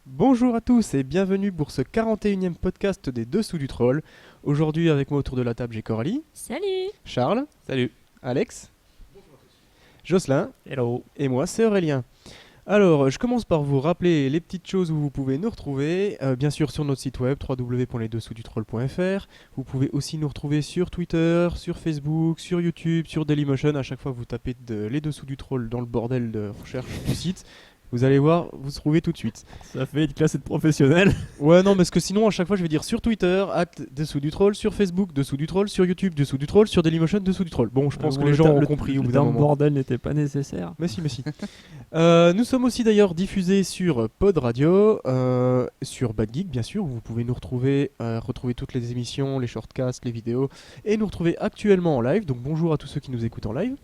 Bonjour à tous et bienvenue pour ce 41e podcast des Dessous du Troll. Aujourd'hui avec moi autour de la table j'ai Coralie, Salut. Charles, Salut. Alex, Jocelyn Hello. et moi c'est Aurélien. Alors je commence par vous rappeler les petites choses où vous pouvez nous retrouver, bien sûr sur notre site web www.lesdessousdutroll.fr. Vous pouvez aussi nous retrouver sur Twitter, sur Facebook, sur YouTube, sur Dailymotion. À chaque fois vous tapez Les Dessous du Troll dans le bordel de recherche du site. Vous allez voir, vous trouvez tout de suite. Ça fait une classe de professionnel. Ouais, non, parce que sinon, à chaque fois, je vais dire sur Twitter, @dessous du troll, sur Facebook, dessous du troll, sur YouTube, dessous du troll, sur Dailymotion, dessous du troll. Bon, je pense que les gens ont compris au bout d'un moment. Le bordel n'était pas nécessaire. Mais si. Nous sommes aussi d'ailleurs diffusés sur Pod Radio, sur Bad Geek, bien sûr, où vous pouvez nous retrouver toutes les émissions, les shortcasts, les vidéos, et nous retrouver actuellement en live. Donc bonjour à tous ceux qui nous écoutent en live.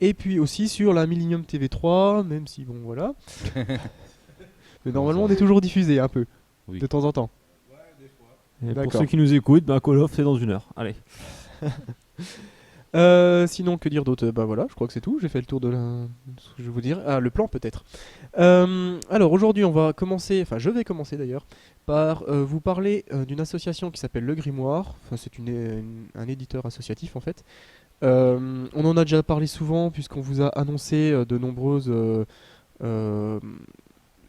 Et puis aussi sur la Millennium TV3, même si bon voilà. Mais normalement on est toujours diffusé un peu, de temps en temps. Et pour D'accord. ceux qui nous écoutent, Call of c'est dans 1 heure. Allez. Sinon que dire d'autre? Bah voilà, je crois que c'est tout, j'ai fait le tour de ce que je vais vous dire. Ah, le plan peut-être. Alors aujourd'hui je vais commencer d'ailleurs par vous parler d'une association qui s'appelle Le Grimoire. Enfin, c'est un éditeur associatif en fait. On en a déjà parlé souvent puisqu'on vous a annoncé de nombreuses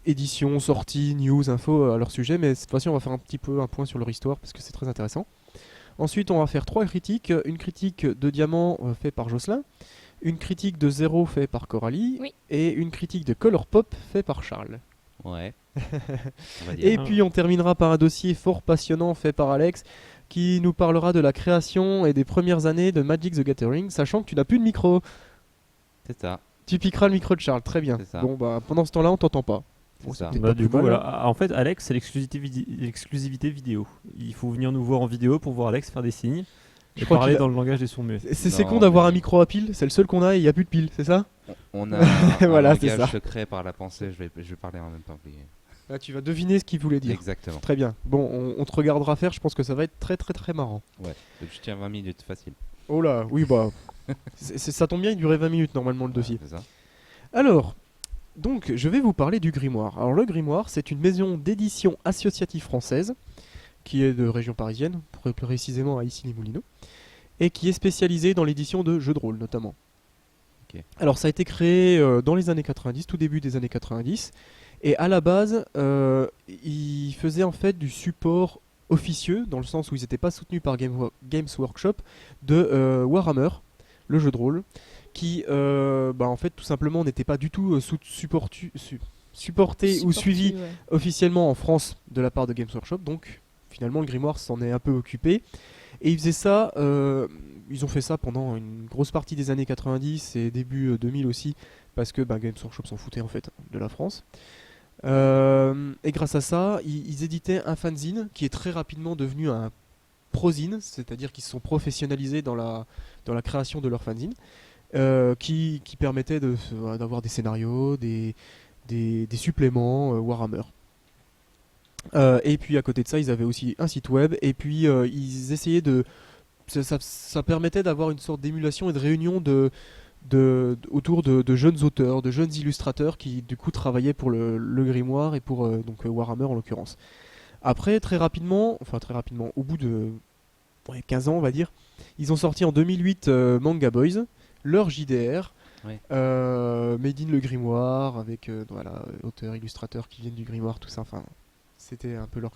éditions, sorties, news, infos à leur sujet, mais cette fois-ci on va faire un petit peu un point sur leur histoire parce que c'est très intéressant. Ensuite on va faire 3 critiques, une critique de Diamant fait par Jocelyn, une critique de Zéro fait par Coralie, Oui. et une critique de Color Pop fait par Charles. Ouais. On va dire. Et puis on terminera par un dossier fort passionnant fait par Alex qui nous parlera de la création et des premières années de Magic the Gathering, sachant que tu n'as plus de micro. C'est ça. Tu piqueras le micro de Charles, très bien. C'est ça. Bon bah pendant ce temps-là on t'entend pas. C'est ça. c'était pas Du plus coup, mal, voilà. En fait, Alex, c'est l'exclusivité vidéo. Il faut venir nous voir en vidéo pour voir Alex faire des signes Je et crois parler qu'il a- dans le langage des sourds muets. C'est Non, con d'avoir mais- un micro à pile, c'est le seul qu'on a et il n'y a plus de pile, c'est ça? On a un Voilà, c'est langage ça. secret par la pensée. Je vais parler en même temps que lui. Là, tu vas deviner ce qu'il voulait dire. Exactement. Très bien. Bon, on te regardera faire, je pense que ça va être très très très marrant. Ouais. Je tiens 20 minutes facile. Oh là, oui bah... ça tombe bien, il durait 20 minutes normalement le dossier. C'est ça. Alors, donc je vais vous parler du Grimoire. Alors le Grimoire, c'est une maison d'édition associative française, qui est de région parisienne, plus précisément à Issy-les-Moulineaux, et qui est spécialisée dans l'édition de jeux de rôle notamment. Ok. Alors ça a été créé dans les années 90, tout début des années 90, et à la base, ils faisaient en fait du support officieux, dans le sens où ils n'étaient pas soutenus par Games Workshop, de Warhammer, le jeu de rôle, qui en fait tout simplement n'était pas du tout supporté ou suivi ouais. officiellement en France de la part de Games Workshop, donc finalement le Grimoire s'en est un peu occupé. Et ils faisaient ça, ils ont fait ça pendant une grosse partie des années 90 et début 2000 aussi, parce que Games Workshop s'en foutait en fait de la France. Et grâce à ça, ils éditaient un fanzine qui est très rapidement devenu un prozine, c'est-à-dire qu'ils se sont professionnalisés dans la création de leur fanzine, qui permettait d'avoir des scénarios, des suppléments Warhammer. Et puis à côté de ça, ils avaient aussi un site web, et puis ils essayaient ça permettait d'avoir une sorte d'émulation et de réunion autour de jeunes auteurs, de jeunes illustrateurs qui du coup travaillaient pour le Grimoire et pour Warhammer en l'occurrence. Après, très rapidement, au bout de 15 ans on va dire, ils ont sorti en 2008 Manga Boys, leur JDR, Ouais. Made in le Grimoire, avec auteurs, illustrateurs qui viennent du Grimoire, tout ça, enfin c'était un peu eux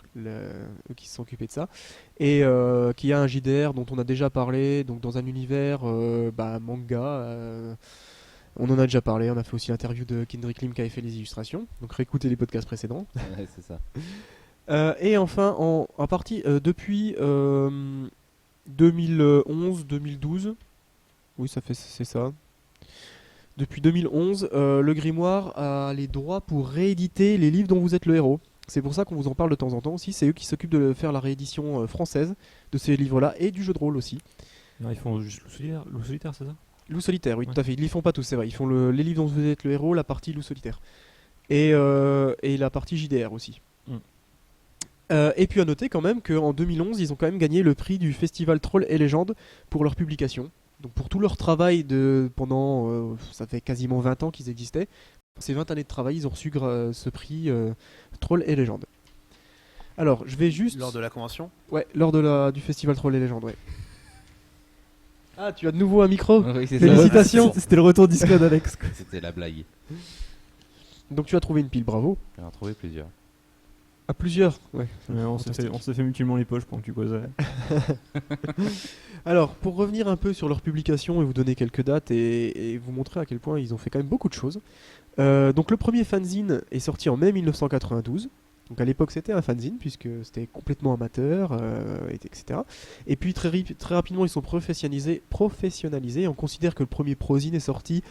qui se sont occupés de ça, et qui a un JDR dont on a déjà parlé, donc dans un univers manga. On en a déjà parlé, on a fait aussi l'interview de Kendrick Lim qui avait fait les illustrations, donc réécoutez les podcasts précédents. Ouais, c'est ça. Et enfin, depuis 2011-2012, oui c'est ça. Depuis 2011, le Grimoire a les droits pour rééditer les livres dont vous êtes le héros. C'est pour ça qu'on vous en parle de temps en temps aussi. C'est eux qui s'occupent de faire la réédition française de ces livres-là et du jeu de rôle aussi. Alors, ils font juste loup solitaire, c'est ça? Loup solitaire, oui, Ouais. tout à fait. Ils les font pas tous, c'est vrai. Ils font les livres dont vous êtes le héros, la partie loup solitaire. Et la partie JDR aussi. Mm. Et puis à noter quand même qu'en 2011, ils ont quand même gagné le prix du festival Trolls et Légendes pour leur publication. Donc pour tout leur travail pendant, ça fait quasiment 20 ans qu'ils existaient. Pour ces 20 années de travail, ils ont reçu ce prix Trolls et Légendes. Alors, je vais juste... Lors de la convention. Ouais, lors du festival Trolls et Légendes, ouais. Ah, tu as de nouveau un micro. Oui, c'est ça. Félicitations. C'était le retour disco d'Alex. quoi. C'était la blague. Donc tu as trouvé une pile, bravo. J'en ai trouvé plusieurs. À plusieurs, ouais. Ouais, on s'est fait mutuellement les poches pendant que tu causais. Alors, pour revenir un peu sur leur publication et vous donner quelques dates et vous montrer à quel point ils ont fait quand même beaucoup de choses. Donc le premier fanzine est sorti en mai 1992. Donc à l'époque c'était un fanzine puisque c'était complètement amateur, etc. Et puis très rapidement ils sont professionnalisés et on considère que le premier prozine est sorti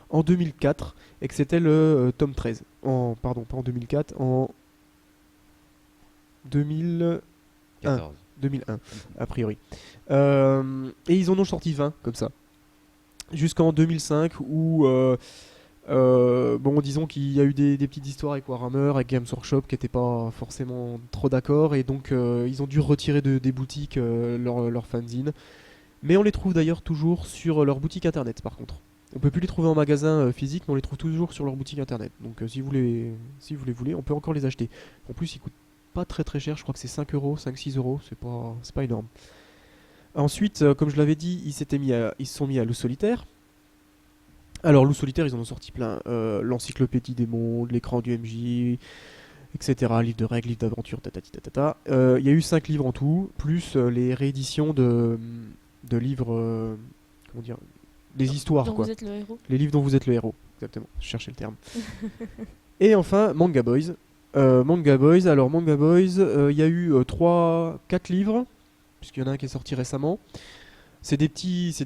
en 2004 et que c'était le tome 13. Pardon, pas en 2004, en 2001, 14. a priori. Et ils en ont sorti 20 comme ça. Jusqu'en 2005 où... bon, disons qu'il y a eu des petites histoires avec Warhammer, avec Games Workshop qui n'étaient pas forcément trop d'accord et donc ils ont dû retirer des boutiques leur fanzine. Mais on les trouve d'ailleurs toujours sur leur boutique internet par contre. On peut plus les trouver en magasin physique, mais on les trouve toujours sur leur boutique internet. Donc si vous les voulez, on peut encore les acheter. En plus, ils coûtent pas très très cher, je crois que c'est 5 euros, 5-6 euros, c'est pas énorme. Ensuite, comme je l'avais dit, ils se sont mis à Loup Solitaire. Alors, Loup Solitaire, ils en ont sorti plein. L'encyclopédie des mondes, l'écran du MJ, etc. Livre de règles, livre d'aventure, tatati tatata. Il y a eu 5 livres en tout, plus les rééditions de livres. Comment dire, des histoires, dont quoi. vous êtes le héros. Les livres dont vous êtes le héros, exactement. Je cherchais le terme. Et enfin, Manga Boys. Manga Boys, il y a eu 3-4 livres, puisqu'il y en a un qui est sorti récemment. C'est des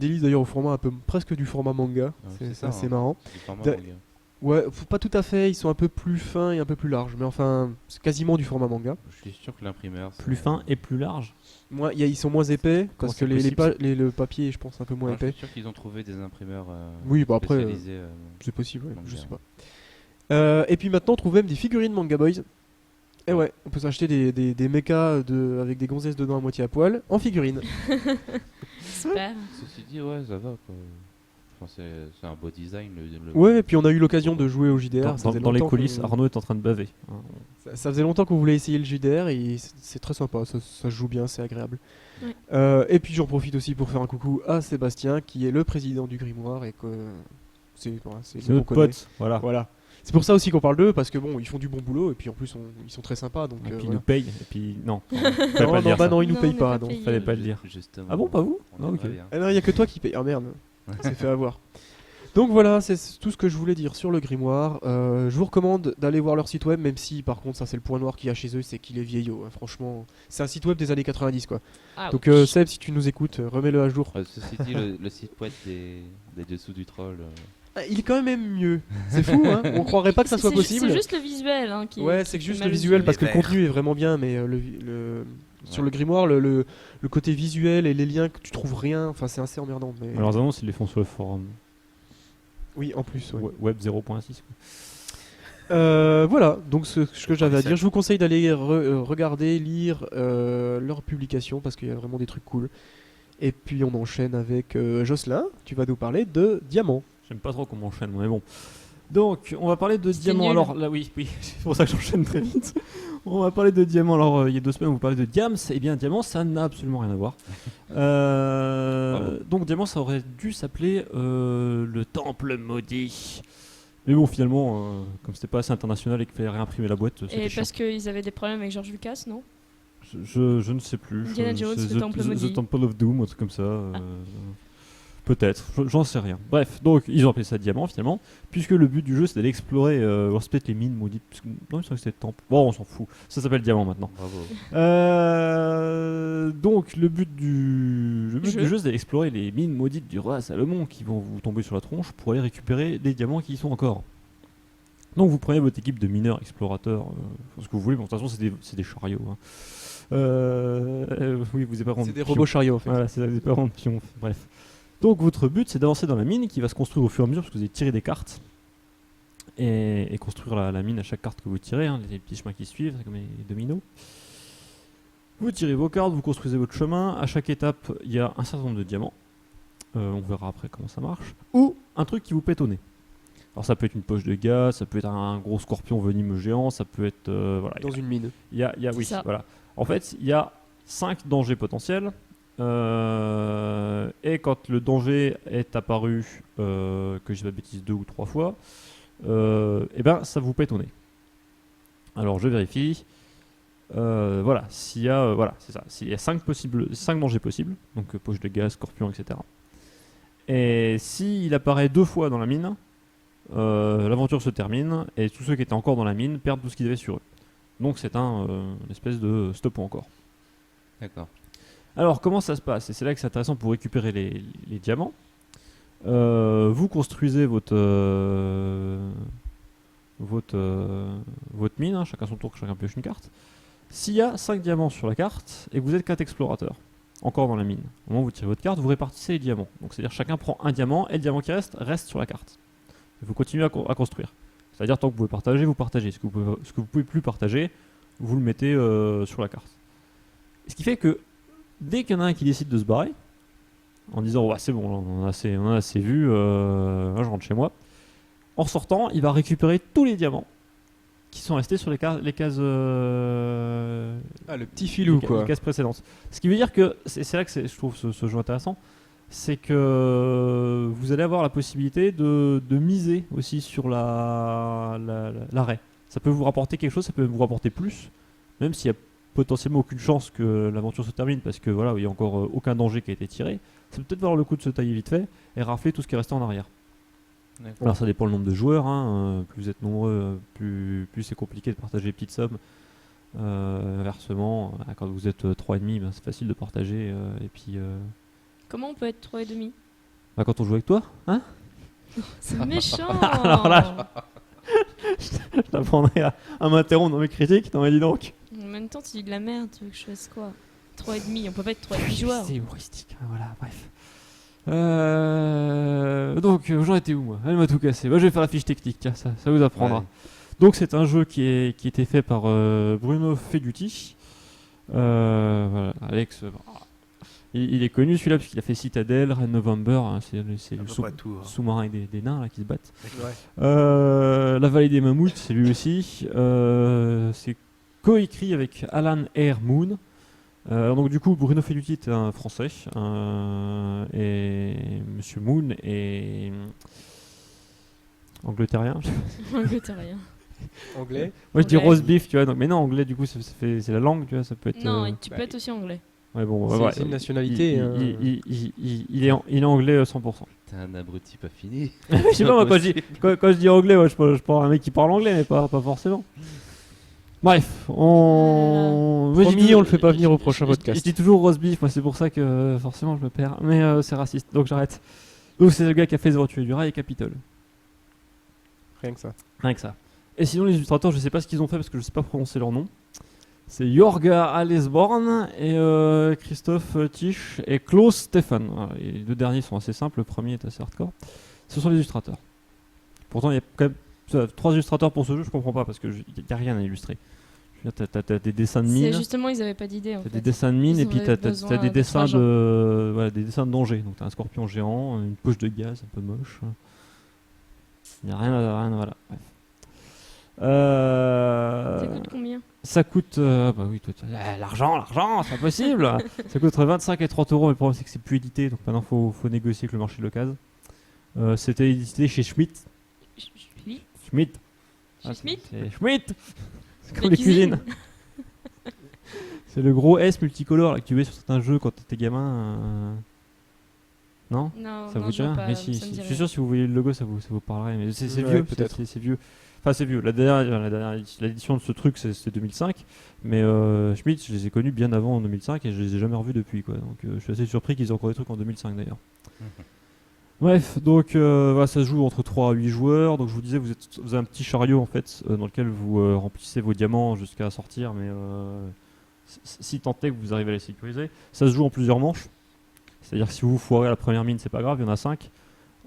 livres d'ailleurs au format un peu presque du format manga. Ouais, C'est assez hein. marrant. Du format Da- manga. Ouais, pas tout à fait, ils sont un peu plus fins et un peu plus larges, mais enfin, c'est quasiment du format manga. Je suis sûr que l'imprimeur. Plus fin et plus large. Ils sont moins épais, parce que c'est possible, le papier est, je pense, un peu moins Je épais. suis sûr qu'ils ont trouvé des imprimeurs Oui, bah après, spécialisés. C'est possible, ouais, Manga. je sais pas. Et puis maintenant, on trouve même des figurines Manga Boys. Et ouais, on peut s'acheter des mechas avec des gonzesses dedans à moitié à poil, en figurine. Super. Ceci dit, ouais, ça va quoi. Enfin, c'est un beau design. Ouais, et puis on a eu l'occasion de jouer au JDR. Dans, ça faisait dans les longtemps coulisses, qu'on- Arnaud est en train de baver. hein. Ça faisait longtemps qu'on voulait essayer le JDR et c'est très sympa, ça se joue bien, c'est agréable. Ouais. Et puis j'en profite aussi pour faire un coucou à Sébastien qui est le président du Grimoire et que c'est C'est nous notre qu'on connaît. pote. Voilà. Voilà. C'est pour ça aussi qu'on parle d'eux parce que bon, ils font du bon boulot et puis en plus ils sont très sympas donc. Et puis ils voilà. nous payent. Et puis non. Fallait Non, pas le non, dire. bah ça. non, ils nous Non, payent on n'est pas, pas non. payés. Fallait pas le dire. Justement. Ah bon, pas vous? On Ah, aimerait ok. bien. Ah non, il y a que toi qui paye. Ah merde, c'est fait avoir. Donc voilà, c'est tout ce que je voulais dire sur le Grimoire. Je vous recommande d'aller voir leur site web, même si par contre ça c'est le point noir qu'il y a chez eux, c'est qu'il est vieillot. Hein, franchement, c'est un site web des années 90 quoi. Ah, Donc oui. Seb, si tu nous écoutes, remets-le à jour. Ceci dit, le site web des dessous du troll. Ah, il est quand même mieux. C'est fou, hein. On croirait pas que ça soit possible. C'est juste le visuel qui. Ouais, qui c'est que fait juste mal le aux visuel yeux. parce que le Vert. contenu est vraiment bien, mais sur le Grimoire, le côté visuel et les liens que tu trouves rien, enfin c'est assez emmerdant. Mais... Leurs annonces, ils les font sur le forum. Oui, en plus. Ouais. Web 0.6. Voilà, donc ce que j'avais à Exact. dire. Je vous conseille d'aller regarder, lire leurs publications parce qu'il y a vraiment des trucs cool. Et puis on enchaîne avec Jocelyn. Tu vas nous parler de Diamant. J'aime pas trop qu'on enchaîne, mais bon. Donc, on va parler de C'était diamants. nul. Alors, là, oui, c'est pour ça que j'enchaîne très vite. On va parler de diamants. Alors, il y a 2 semaines, on vous parlait de Diams. Eh bien, Diamant, ça n'a absolument rien à voir. Donc, Diamant, ça aurait dû s'appeler le Temple Maudit. Mais bon, finalement, comme c'était pas assez international et qu'il fallait réimprimer la boîte, c'était Et chiant. parce qu'ils avaient des problèmes avec George Lucas, non? Je ne sais plus. Indiana Jones, C'est le Temple Maudit. The Temple of Doom, un truc comme ça. Peut-être, j'en sais rien. Bref, donc ils ont appelé ça Diamant finalement, puisque le but du jeu c'est d'aller explorer, voir peut-être les mines maudites. Non, il me semble que c'était Temple. Bon, on s'en fout. Ça s'appelle Diamant maintenant. Bravo. Donc le but du Jeu. jeu c'est d'aller explorer les mines maudites du roi Salomon qui vont vous tomber sur la tronche pour aller récupérer des diamants qui y sont encore. Donc vous prenez votre équipe de mineurs, explorateurs, ce que vous voulez, bon, de toute façon c'est des chariots. Hein. Oui, vous n'avez pas C'est des robots chariots en fait. Voilà, c'est des parents de pions. Bref. Donc votre but c'est d'avancer dans la mine qui va se construire au fur et à mesure parce que vous allez tirer des cartes et construire la mine à chaque carte que vous tirez, hein, les petits chemins qui suivent, c'est comme les dominos. Vous tirez vos cartes, vous construisez votre chemin. À chaque étape, il y a un certain nombre de diamants. On verra après comment ça marche. Ou un truc qui vous pète au nez. Alors ça peut être une poche de gaz, ça peut être un gros scorpion venimeux géant, ça peut être voilà. Dans une mine. Oui, ça. voilà. En fait, il y a 5 dangers potentiels. Et quand le danger est apparu, que je dis pas de bêtises 2 ou 3 fois, et ben ça vous pète au nez. Alors je vérifie. Voilà, s'il y a voilà, c'est ça. S'il y a 5 dangers possibles, donc poche de gaz, scorpion, etc. Et s'il apparaît 2 fois dans la mine, l'aventure se termine et tous ceux qui étaient encore dans la mine perdent tout ce qu'ils avaient sur eux. Donc c'est une espèce de stop ou encore. D'accord. Alors comment ça se passe? Et c'est là que c'est intéressant pour récupérer les diamants. Vous construisez votre mine, hein, chacun son tour, chacun pioche une carte. S'il y a 5 diamants sur la carte et que vous êtes 4 explorateurs, encore dans la mine, au moment où vous tirez votre carte, vous répartissez les diamants. Donc c'est-à-dire chacun prend un diamant et le diamant qui reste sur la carte. Et vous continuez à construire. C'est-à-dire tant que vous pouvez partager, vous partagez. Ce que vous pouvez plus partager, vous le mettez sur la carte. Ce qui fait que dès qu'il y en a un qui décide de se barrer, en disant ouais, c'est bon, on en a assez vu, là, je rentre chez moi. En sortant, il va récupérer tous les diamants qui sont restés sur les cases Le petit filou quoi. les cases précédentes. Ce qui veut dire que c'est là que je trouve ce jeu intéressant, c'est que vous allez avoir la possibilité de miser aussi sur l'arrêt. Ça peut vous rapporter quelque chose, ça peut vous rapporter plus, même s'il y a potentiellement aucune chance que l'aventure se termine parce que voilà, il n'y a encore aucun danger qui a été tiré. Ça peut peut-être valoir le coup de se tailler vite fait et rafler tout ce qui est resté en arrière. D'accord. Alors ça dépend le nombre de joueurs, hein. Plus vous êtes nombreux, plus c'est compliqué de partager les petites sommes. Inversement, quand vous êtes 3,5, ben, c'est facile de partager. Et puis, Comment on peut être 3,5? bah, quand on joue avec toi, hein, C'est méchant. Alors là, je t'apprendrai à m'interrompre dans mes critiques. Non mais dis donc. En même temps, tu dis de la merde, tu veux que je fasse quoi? 3,5, on peut pas être 3,5 joueurs. C'est humoristique, hein, voilà, bref. Donc, j'en étais où moi? Elle m'a tout cassé. Bah, je vais faire la fiche technique, tiens, ça vous apprendra. Ouais. Donc, c'est un jeu qui était fait par Bruno Feduti. Voilà, Alex, il est connu celui-là parce qu'il a fait Citadel, Red November, hein, c'est À le peu près tout. Hein. sous-marin avec des nains là, qui se battent. Ouais. La Vallée des Mammouths, c'est lui aussi. C'est coécrit avec Alan R. Moon. Donc du coup, Bruno Feduti est un Français et Monsieur Moon est angleterrien. Angleterrien. Anglais. Moi je dis Anglais. roast beef, tu vois. Donc, mais non, anglais du coup, c'est la langue, tu vois. Ça peut être. Non, et tu bah, peux être aussi anglais. Ouais, bon, c'est- ouais, c'est une nationalité, il est anglais 100%. T'es un abruti pas fini. Je sais pas, moi, quand je dis anglais, ouais, je parle à un mec qui parle anglais, mais pas forcément. Bref, moi, je dis Promis, toujours- on le fait pas venir au prochain je podcast. dis toujours roast beef, moi c'est pour ça que forcément je me perds. Mais c'est raciste, donc j'arrête. Donc c'est le gars qui a fait Zéro Tuer du Rail et Capitole. Rien que ça. Rien que ça. Et sinon les illustrateurs, je sais pas ce qu'ils ont fait parce que je sais pas prononcer leur nom. C'est Jorga Alesborn et Christophe Tisch et Klaus Stefan. Voilà, et les deux derniers sont assez simples, le premier est assez hardcore. Ce sont les illustrateurs. Pourtant il y a quand même 3 illustrateurs pour ce jeu, je comprends pas parce que n'y a rien à illustrer. Je veux dire, t'as des dessins de C'est mine. justement, ils avaient pas d'idée en T'as fait. des dessins de mine Ils et puis auraient t'as besoin des de dessins 3 de voilà, des dessins de danger. Donc t'as un scorpion géant, une poche de gaz un peu moche. Il n'y a rien voilà. Bref. Ça coûte combien? Ça coûte bah oui, l'argent, c'est impossible. Ça coûte entre 25 et 30 euros. Mais le problème c'est que c'est plus édité, donc maintenant faut négocier avec le marché de l'occasion. C'était édité chez Schmitt. Schmitt. Ah, Schmitt. c'est Schmitt. C'est La comme les cuisine. cuisines. C'est le gros S multicolore là, que tu mets sur certains jeux quand t'étais gamin. Non? Non, Ça non, vous je dit rien? vois pas, Mais ça si, me si. dit Je suis rien. sûr si vous voyez le logo ça vous parlerait. Mais c'est Ouais, vieux, peut-être. c'est vieux. Enfin c'est vieux. L'édition de ce truc c'est 2005. Mais Schmitt, je les ai connus bien avant en 2005 et je les ai jamais revus depuis quoi. Donc je suis assez surpris qu'ils aient encore des trucs en 2005 d'ailleurs. Bref, donc voilà, ça se joue entre 3 à 8 joueurs. Donc je vous disais, vous avez un petit chariot en fait, dans lequel vous remplissez vos diamants jusqu'à sortir, mais si tant est que vous arrivez à les sécuriser. Ça se joue en plusieurs manches. C'est-à-dire que si vous foirez la première mine, c'est pas grave, il y en a 5.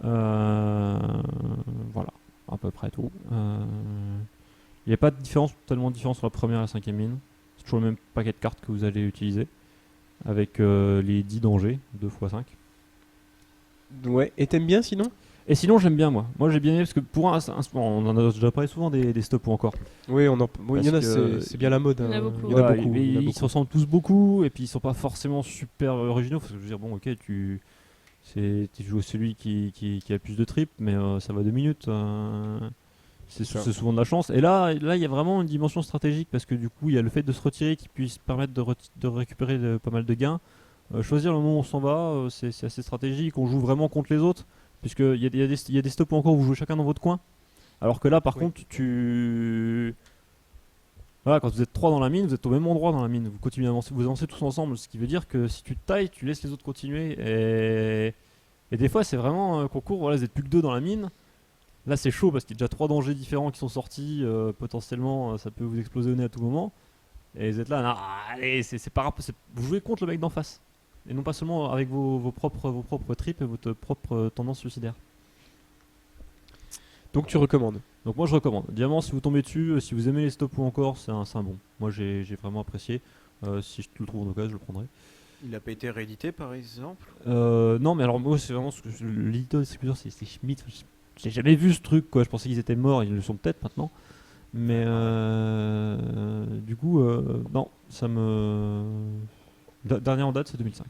Voilà, à peu près tout. Il n'y a pas de différence, tellement de différence entre la première et la cinquième mine. C'est toujours le même paquet de cartes que vous allez utiliser. Avec les 10 dangers, 2 x 5. Ouais, et t'aimes bien sinon? Et sinon, j'aime bien moi. Moi, j'ai bien aimé parce que pour on en a déjà parlé souvent des stops ou encore. Oui, il y en a, Parce que- c'est bien la mode. Il y en a hein. beaucoup. Il y en a Voilà, beaucoup. mais il y en a ils beaucoup. se ressemblent tous beaucoup et puis ils sont pas forcément super originaux. Parce que je veux dire, bon, ok, tu joues celui qui a le plus de tripes, mais ça va 2 minutes. C'est Ça. souvent de la chance. Et là, il y a vraiment une dimension stratégique parce que du coup, il y a le fait de se retirer qui puisse permettre de récupérer pas mal de gains. Choisir le moment où on s'en va, c'est assez stratégique. On joue vraiment contre les autres, puisqu'il y a des stops encore où vous jouez chacun dans votre coin. Alors que là, par Oui. contre, voilà, quand vous êtes 3 dans la mine, vous êtes au même endroit dans la mine. Vous continuez à avancer, vous avancez tous ensemble, ce qui veut dire que si tu te tailles, tu laisses les autres continuer. Et des fois, c'est vraiment un concours. Voilà, vous êtes plus que 2 dans la mine. Là, c'est chaud parce qu'il y a déjà 3 dangers différents qui sont sortis. Potentiellement, ça peut vous exploser au nez à tout moment. Et vous êtes là, non, allez, c'est pas grave, vous jouez contre le mec d'en face. Et non pas seulement avec vos propres tripes et votre propre tendance suicidaire. Donc tu recommandes. Donc moi je recommande. Diamant, si vous tombez dessus, si vous aimez les stops ou encore, c'est un bon. Moi j'ai vraiment apprécié. Si je le trouve en occasion, je le prendrai. Il n'a pas été réédité par exemple? Non, mais alors moi c'est vraiment l'éditeur distributeur, c'est Schmidt. J'ai jamais vu ce truc quoi. Je pensais qu'ils étaient morts, ils le sont peut-être maintenant. Mais du coup, non, ça me. Dernier en date, c'est 2005.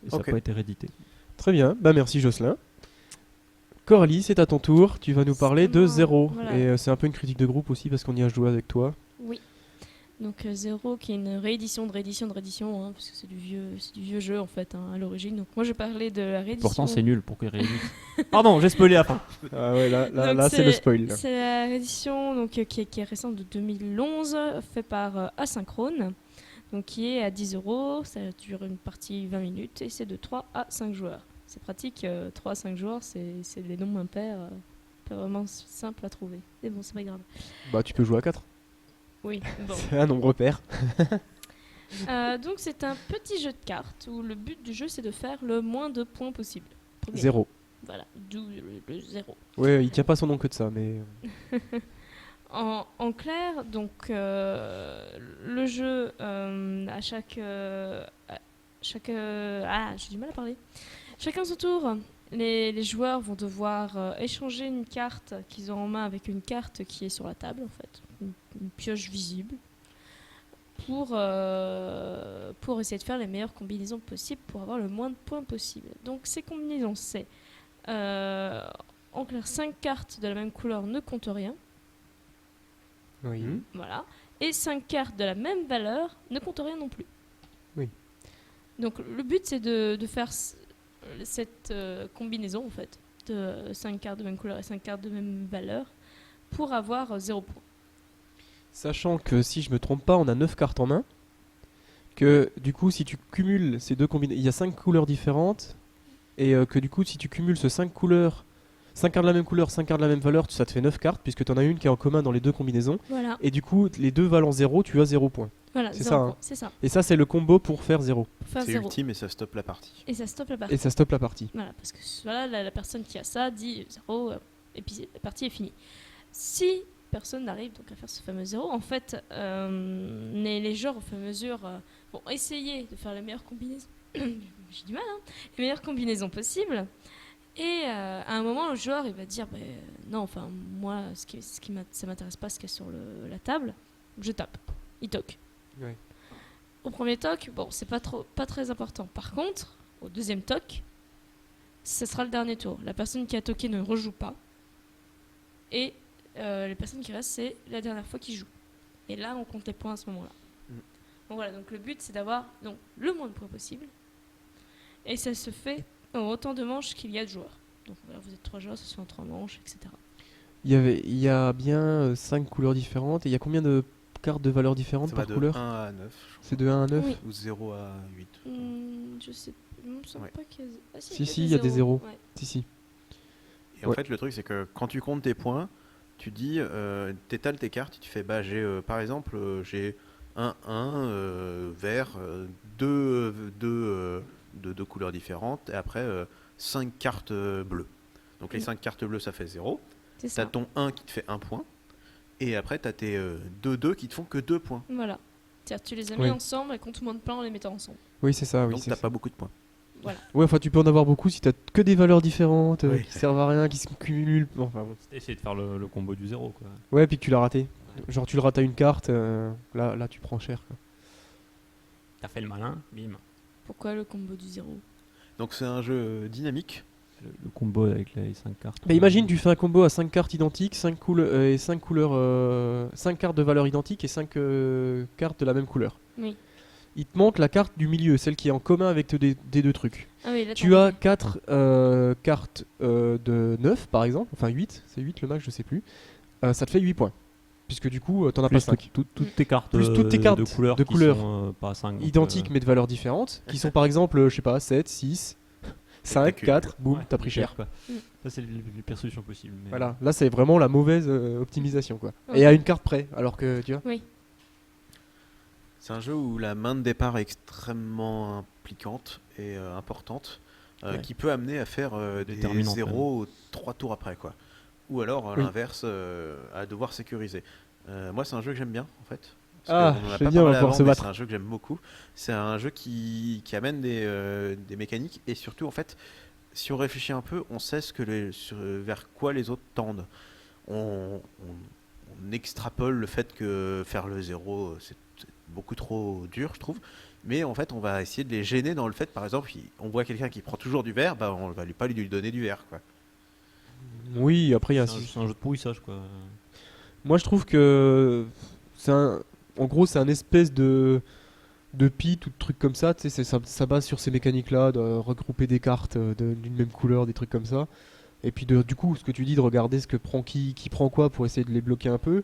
Et ça n'a Ok. pas été réédité. Très bien, bah merci Jocelyn. Coralie, c'est à ton tour. Tu vas nous C'est parler à de moi, Zéro. voilà. Et c'est un peu une critique de groupe aussi parce qu'on y a joué avec toi. Oui. Donc Zero qui est une réédition de réédition de réédition, hein, parce que c'est du vieux jeu en fait hein, à l'origine. Donc moi je parlais de la réédition. Pourtant, c'est nul. Pourquoi ils rééditent Pardon, j'ai spoilé à la fin. Ah ouais, Donc là c'est le spoil. là. C'est la réédition donc, qui est récente de 2011, fait par Asynchrone, donc qui est à 10 €. Ça dure une partie 20 minutes et c'est de 3 à 5 joueurs. C'est pratique, 3 à 5 joueurs, c'est des nombres impairs, pas vraiment simple à trouver. Mais bon, c'est pas grave. Bah tu peux jouer à 4. Oui, bon. C'est un nombre pair. Donc c'est un petit jeu de cartes où le but du jeu c'est de faire le moins de points possible. pour gagner. 0. Voilà, d'où le 0. Ouais, il tient pas son nom que de ça, mais. En clair, donc le jeu à chaque j'ai du mal à parler. Chacun son tour. Les joueurs vont devoir échanger une carte qu'ils ont en main avec une carte qui est sur la table en fait, une pioche visible, pour essayer de faire les meilleures combinaisons possibles pour avoir le moins de points possible. Donc ces combinaisons, c'est en clair 5 cartes de la même couleur ne comptent rien. Oui. Voilà. Et 5 cartes de la même valeur ne comptent rien non plus. Oui. Donc le but c'est de faire cette combinaison en fait de 5 cartes de même couleur et 5 cartes de même valeur pour avoir 0 point. Sachant que si je me trompe pas, on a 9 cartes en main. Que du coup, si tu cumules ces deux combinaisons, il y a 5 couleurs différentes. Et que du coup, si tu cumules ces 5 couleurs, 5 cartes de la même couleur, 5 cartes de la même valeur, ça te fait 9 cartes, puisque tu en as une qui est en commun dans les deux combinaisons. Voilà. Et du coup, les deux valant 0, tu as 0 points. Voilà, C'est 0 ça, point. hein. C'est ça. Et ça, c'est le combo pour faire 0. Pour faire C'est 0. ultime et ça stoppe la partie. Et ça stoppe la partie. Et ça stoppe la partie. Voilà, parce que voilà, la personne qui a ça dit 0, et puis la partie est finie. Si personne n'arrive donc à faire ce fameux 0, en fait, les joueurs, au fur et à mesure, vont essayer de faire les meilleures combinaisons. J'ai du mal, hein. Les meilleures combinaisons possibles. Et à un moment, le joueur il va dire non, enfin, moi, ça m'intéresse pas ce qu'il y a sur la table, je tape. Il toque. Ouais. Au premier toc, bon, c'est pas très important. Par contre, au deuxième toc, ce sera le dernier tour. La personne qui a toqué ne rejoue pas. Et les personnes qui restent, c'est la dernière fois qu'ils jouent. Et là, on compte les points à ce moment-là. Donc voilà, donc le but, c'est d'avoir donc, le moins de points possible. Et ça se fait en autant de manches qu'il y a de joueurs. Donc voilà, vous êtes 3 joueurs, ce sont 3 manches, etc. Il y a bien 5 couleurs différentes. Et il y a combien de cartes de valeurs différentes Ça va par de couleur? 1 à 9 C'est de 1 à 9. Oui. ou 0 à 8. Je sais. me semble Ouais. pas qu'il y a... Ah, Si, il y a des zéros. Ouais. Si. Et en Ouais. fait, le truc, c'est que quand tu comptes tes points, tu dis, t'étales tes cartes, tu fais, bah, j'ai, par exemple, j'ai un vert, deux couleurs différentes, et après, 5 cartes bleues. Donc les 5 cartes bleues, ça fait 0. C'est T'as ça. ton 1 qui te fait 1 point, et après, t'as tes 2 qui te font que 2 points. Voilà. C'est-à-dire tu les as Oui. mis ensemble et quand tout le monde plein en les mettant ensemble. Oui, c'est ça. Oui, Donc c'est t'as ça. pas beaucoup de points. Ouais, enfin, tu peux en avoir beaucoup si t'as que des valeurs différentes Oui. qui servent à rien, qui se cumulent. Enfin, bon. C'était essayer de faire le combo du 0 quoi. Ouais, puis que tu l'as raté. Genre, tu le rates à une carte, là, tu prends cher. Quoi. T'as fait le malin, bim. Pourquoi le combo du 0? Donc c'est un jeu dynamique. Le combo avec les 5 cartes. Bah, imagine, tu fais un combo à 5 cartes identiques, 5 et 5 couleurs, 5 cartes de valeur identique et 5 cartes de la même couleur. Oui. Il te manque la carte du milieu, celle qui est en commun avec des deux trucs. Ah oui, là, Tu as 4 cartes de 9 par exemple, enfin 8, c'est 8 le max, je sais plus. Ça te fait 8 points. Puisque du coup, t'en as pas 5. Toutes tes cartes, Plus toutes tes cartes de couleurs, de qui couleurs sont, pas 5. Identiques mais de valeurs différentes, qui sont par exemple, je sais pas, 7, 6, 5, t'accumules. 4, boum, t'as pris cher. Quoi. Mm. Ça, c'est les pires solutions possibles. Mais... Voilà, là c'est vraiment la mauvaise optimisation quoi. Ok. Et à une carte près, alors que tu vois. Oui. C'est un jeu où la main de départ est extrêmement impliquante et importante, Ouais. qui peut amener à faire des Déterminante, 0 3 tours après, quoi. Ou alors, à Oui. l'inverse, à devoir sécuriser. Moi, c'est un jeu que j'aime bien, en fait. Ah, Parce qu'on en a je pas dis, on va parlé pouvoir avant, se mais battre. c'est un jeu que j'aime beaucoup. C'est un jeu qui amène des mécaniques et surtout, en fait, si on réfléchit un peu, on sait vers quoi les autres tendent. On extrapole le fait que faire le 0, c'est beaucoup trop dur, je trouve. Mais en fait, on va essayer de les gêner dans le fait, par exemple, on voit quelqu'un qui prend toujours du vert, bah, on va pas lui donner du vert, quoi. Oui, après il y a C'est un jeu de pourrissage quoi. moi je trouve que en gros c'est un espèce de pit ou de trucs comme ça, tu sais, ça base sur ces mécaniques là, de regrouper des cartes d'une même couleur, des trucs comme ça. Et puis du coup, ce que tu dis de regarder ce que prend qui prend quoi pour essayer de les bloquer un peu.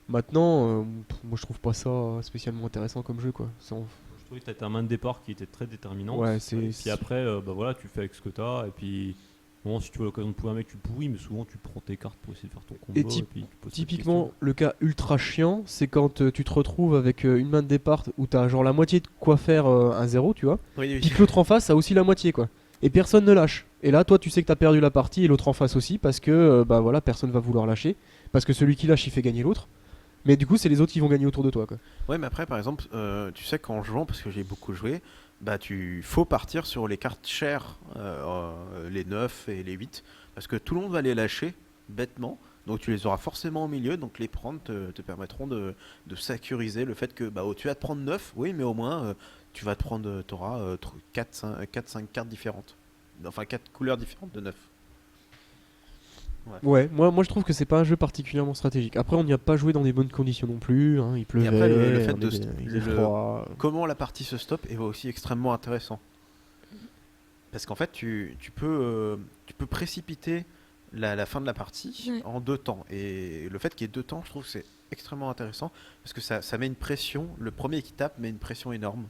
Maintenant, moi je trouve pas ça spécialement intéressant comme jeu quoi. Je trouvais que t'avais un main de départ qui était très déterminante. Ouais, Et puis après, bah voilà, tu fais avec ce que t'as. Et puis, bon, si tu vois l'occasion de pouvoir un mec, tu pourris, mais souvent tu prends tes cartes pour essayer de faire ton combo. Et puis tu poses pas de typiquement, questions. le cas ultra chiant, c'est quand tu te retrouves avec une main de départ où t'as genre la moitié de quoi faire un 0, tu vois. Oui, Puis que l'autre en face a aussi la moitié quoi. Et personne ne lâche. Et là, toi, tu sais que t'as perdu la partie et l'autre en face aussi parce que bah voilà, personne va vouloir lâcher parce que celui qui lâche, il fait gagner l'autre. Mais du coup, c'est les autres qui vont gagner autour de toi quoi. Ouais, mais après, par exemple, tu sais qu'en jouant, parce que j'ai beaucoup joué, bah faut partir sur les cartes chères, les 9 et les 8, parce que tout le monde va les lâcher bêtement, donc tu les auras forcément au milieu, donc les prendre te permettront de sécuriser le fait que bah, tu vas te prendre 9, oui, mais au moins tu vas te prendre, t'auras 4-5 cartes différentes, enfin 4 couleurs différentes de 9. Ouais, moi je trouve que c'est pas un jeu particulièrement stratégique. Après, on n'y a pas joué dans des bonnes conditions non plus. Hein. Il pleuvait, après, le fait de il faisait le- froid. Comment la partie se stoppe est aussi extrêmement intéressant. Parce qu'en fait, tu peux précipiter la fin de la partie Ouais. en 2 temps. Et le fait qu'il y ait 2 temps, je trouve que c'est extrêmement intéressant. Parce que ça met une pression. Le premier qui tape met une pression énorme.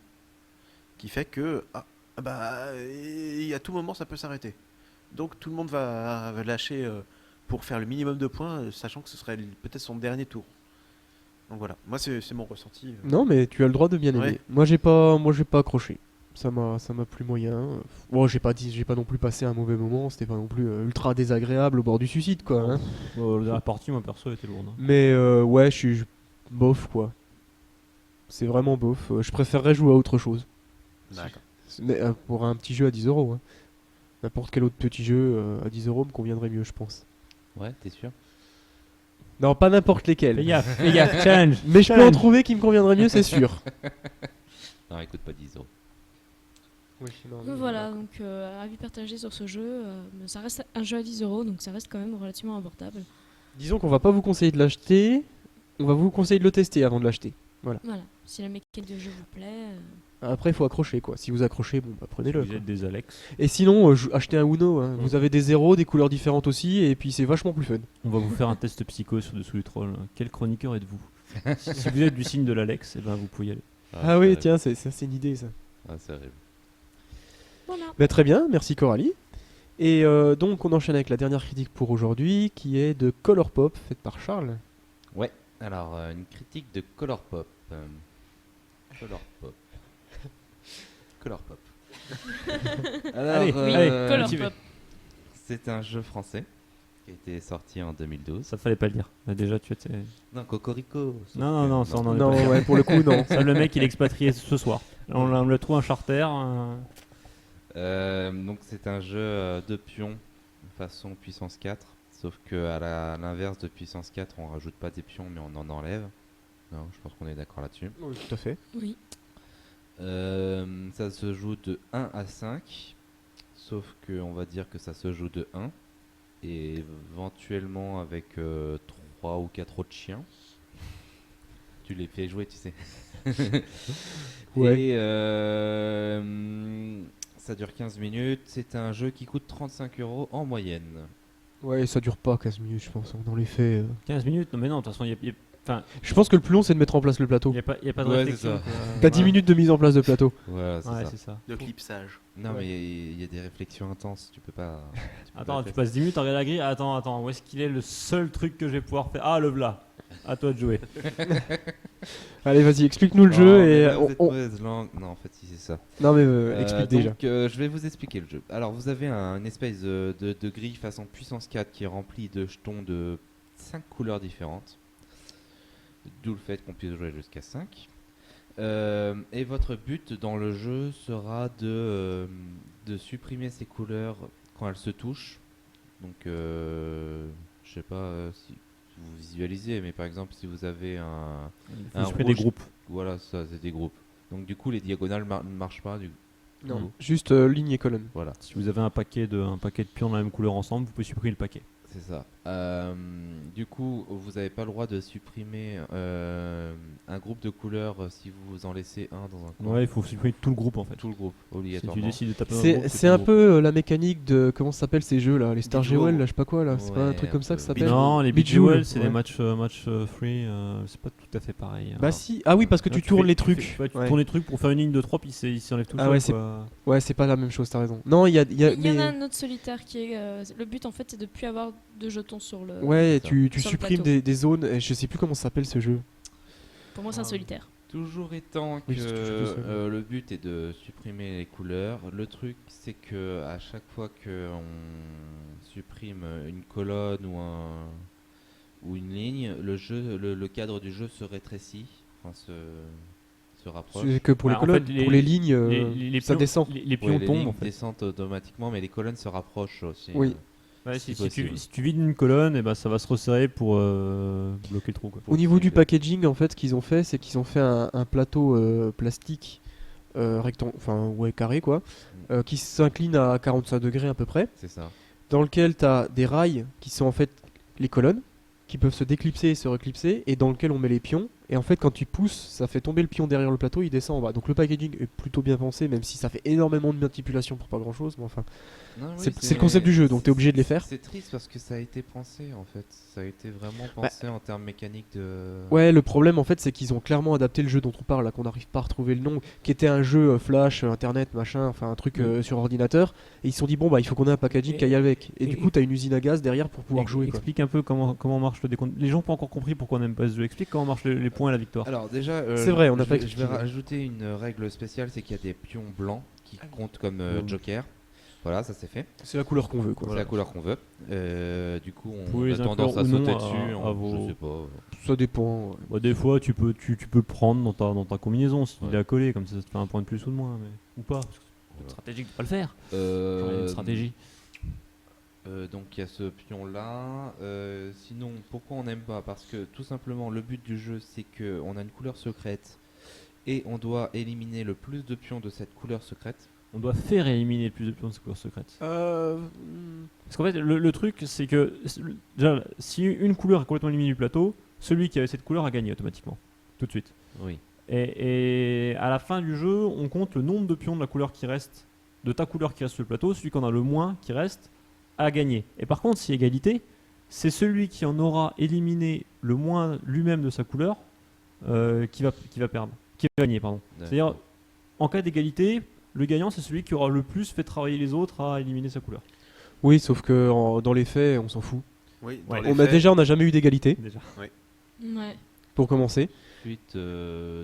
Qui fait que, à tout moment, ça peut s'arrêter. Donc tout le monde va lâcher pour faire le minimum de points, sachant que ce serait peut-être son dernier tour. Donc voilà, moi c'est mon ressenti. Non, mais tu as le droit de bien aimer. Ouais. Moi, j'ai pas accroché. Ça m'a plu moyen. Bon, j'ai pas non plus passé un mauvais moment. C'était pas non plus ultra désagréable au bord du suicide, quoi. Hein. La partie, moi perso, était lourde. Hein. Mais ouais, je suis bof, quoi. C'est vraiment bof. Je préférerais jouer à autre chose. D'accord. Mais pour un petit jeu à 10 euros. Hein. N'importe quel autre petit jeu à 10 euros me conviendrait mieux, je pense. Ouais, t'es sûr? Non, pas n'importe lesquels. Fais gaffe, challenge. Mais je peux en trouver qui me conviendrait mieux, c'est sûr. Non, écoute pas 10 euros. Donc voilà, donc avis partagé sur ce jeu. Mais ça reste un jeu à 10 euros, donc ça reste quand même relativement abordable. Disons qu'on va pas vous conseiller de l'acheter, on va vous conseiller de le tester avant de l'acheter. Voilà, si la mécanique de jeu vous plaît. Après, il faut accrocher quoi. Si vous accrochez, bon, bah, prenez-le. Vous quoi. êtes des Alex. Et sinon, achetez un Uno. Hein. Vous avez des zéros, des couleurs différentes aussi, et puis c'est vachement plus fun. On va vous faire un test psycho sur Dessous les Trolls. Quel chroniqueur êtes-vous? Si vous êtes du signe de l'Alex, eh ben vous pouvez y aller. Ah oui, tiens, c'est une idée ça. Ah, c'est horrible. Voilà. Bah, très bien, merci Coralie. Et donc on enchaîne avec la dernière critique pour aujourd'hui qui est de Color Pop faite par Charles. Ouais, alors une critique de Color Pop. Color Pop. Color Pop. Alors, Allez, Oui, allez, Color motivé. Pop. c'est un jeu français qui a été sorti en 2012. Ça fallait pas le dire. Là, déjà, tu étais. Non, Cocorico. sauf Non, non, que- non, ça, on en est Non, pas fiers. ouais, pour le coup, non. Ça, le mec, il est expatrié ce soir. On le trouve un charter. Donc c'est un jeu de pions façon puissance 4, sauf que à l'inverse de puissance 4, on rajoute pas des pions mais on en enlève. Non, je pense qu'on est d'accord là-dessus. Oui, tout à fait. Oui. Ça se joue de 1 à 5, sauf que on va dire que ça se joue de 1 et éventuellement avec 3 ou 4 autres chiens. Tu les fais jouer, tu sais. Ouais. Et ça dure 15 minutes. C'est un jeu qui coûte 35 € en moyenne. Ouais, ça dure pas 15 minutes, je pense, hein, dans les faits. 15 minutes. Non, mais non, de toute façon, Je pense que le plus long, c'est de mettre en place le plateau. il y a pas de Ouais, réflexion. c'est ça. quoi. T'as 10 Ouais. minutes de mise en place de plateau. Voilà, c'est Ouais, ça. c'est ça. De clipsage. Non, Ouais. mais il y a des réflexions intenses. Tu peux pas. Attends, tu passes 10 minutes à regarder la grille. Attends, où est-ce qu'il est le seul truc que je vais pouvoir faire? Ah, le v'là. À toi de jouer. Allez, vas-y, explique-nous le jeu et Vous êtes mauvaise langue. Non, en fait, si c'est ça. Non mais explique déjà. Donc, je vais vous expliquer le jeu. Alors, vous avez une espèce de grille façon puissance 4 qui est remplie de jetons de 5 couleurs différentes. D'où le fait qu'on puisse jouer jusqu'à 5. Et votre but dans le jeu sera de supprimer ces couleurs quand elles se touchent. Donc, je sais pas si vous visualisez, mais par exemple, si vous avez un Il faut supprimer des rouge. groupes. Voilà, ça, c'est des groupes. Donc, du coup, les diagonales ne marchent pas. Non, juste ligne et colonne. Voilà. Si vous avez un paquet de pions de la même couleur ensemble, vous pouvez supprimer le paquet. C'est ça. Du coup, vous n'avez pas le droit de supprimer un groupe de couleurs si vous en laissez un dans un coin. Ouais, il faut supprimer tout le groupe en fait. Tout le groupe, Si tu obligatoirement. décides de taper un groupe, C'est tout un le peu la mécanique de comment ça s'appelle ces jeux là, les Star Beach Jewel, Ball. là, je sais pas quoi là, c'est pas un Ouais, truc comme ça que ça un peu. groupe. s'appelle. Non, les Beach Beach Jewel, Ball, c'est ouais. des matchs free. C'est pas tout à fait pareil. hein. Bah si, ah oui parce que Là, tu tournes fais- les tu fais- trucs. ouais, tu Ouais. tournes les trucs pour faire une ligne de 3 puis il s'enlève tout Ah seul. ouais, c'est- quoi. Ouais, c'est pas la même chose, t'as raison. Non, il y a Il y en mais- a un autre solitaire qui est. Le but en fait c'est de plus avoir de jetons sur le. Ouais, ça. tu Sur le supprimes plateau. des zones, et je sais plus comment ça s'appelle ce jeu. Pour moi c'est un solitaire. Toujours étant que Oui, c'est tout seul. le but est de supprimer les couleurs. Le truc, c'est que à chaque fois qu'on supprime une colonne ou une ligne, le cadre du jeu se rétrécit, enfin se rapproche. C'est que pour les Bah, en colonnes, fait, les- pour les lignes, Les ça pions- descend. Les Ouais, pions les tombent lignes en fait. descendent automatiquement, mais les colonnes se rapprochent aussi. Oui. Ouais, si si possible. tu vides une colonne, et ben ça va se resserrer pour bloquer le trou. Quoi. Au niveau du Exact. packaging, en fait, ce qu'ils ont fait, c'est qu'ils ont fait un plateau plastique enfin ouais carré quoi, qui s'incline à 45 degrés à peu près, C'est ça. dans lequel tu as des rails qui sont en fait les colonnes, qui peuvent se déclipser et se reclipser, et dans lequel on met les pions. Et en fait, quand tu pousses, ça fait tomber le pion derrière le plateau, il descend en bas. Donc le packaging est plutôt bien pensé, même si ça fait énormément de manipulation pour pas grand chose. Mais enfin, Non, oui, c'est le concept du jeu, donc t'es obligé de les faire. C'est triste parce que ça a été pensé en fait. Ça a été vraiment pensé en termes mécaniques de. Ouais, le problème en fait, c'est qu'ils ont clairement adapté le jeu dont on parle, là, qu'on n'arrive pas à retrouver le nom, qui était un jeu Flash, Internet, machin, enfin un truc sur ordinateur. Et ils se sont dit, bon, bah il faut qu'on ait un packaging qui aille avec. Et du coup, t'as une usine à gaz derrière pour pouvoir jouer. Quoi. Explique un peu comment marche le décompte. Les gens n'ont pas encore compris pourquoi on n'aime pas ce jeu. Explique comment marchent les points et la victoire. Alors déjà, C'est vrai, on n'a je pas vais- Je vais expliqué. rajouter une règle spéciale, c'est qu'il y a des pions blancs qui comptent comme Mm. joker. Voilà, ça c'est fait. C'est la couleur qu'on veut. Quoi. C'est la couleur qu'on veut. Du coup, Vous on pouvez a les tendance à inclure ou non sauter à- dessus. à vos- Je sais pas. Ça dépend. Ouais. Bah, des fois, tu peux le prendre dans ta combinaison si tu Ouais. l'as collé, comme ça te fait un point de plus ou de moins. Ou pas. Parce que c'est Voilà. stratégique de pas le faire. Euh, Genre, il y a une stratégie. Donc il y a ce pion là. Sinon, pourquoi on n'aime pas? Parce que tout simplement, le but du jeu, c'est que on a une couleur secrète et on doit éliminer le plus de pions de cette couleur secrète. On doit faire éliminer le plus de pions de cette couleur secrète. Euh, Parce qu'en fait, le truc, c'est que déjà, si une couleur est complètement éliminée du plateau, celui qui avait cette couleur a gagné automatiquement. Tout de suite. Oui. Et à la fin du jeu, on compte le nombre de pions de la couleur qui reste, de ta couleur qui reste sur le plateau. Celui qui en a le moins qui reste a gagné. Et par contre, si égalité, c'est celui qui en aura éliminé le moins lui-même de sa couleur qui va perdre, qui va gagner, pardon. C'est-à-dire, en cas d'égalité, le gagnant c'est celui qui aura le plus fait travailler les autres à éliminer sa couleur. Oui, sauf que dans les faits, on s'en fout. Oui, Ouais. dans les faits, On n'a jamais eu d'égalité, Déjà. Ouais. pour commencer. Ensuite,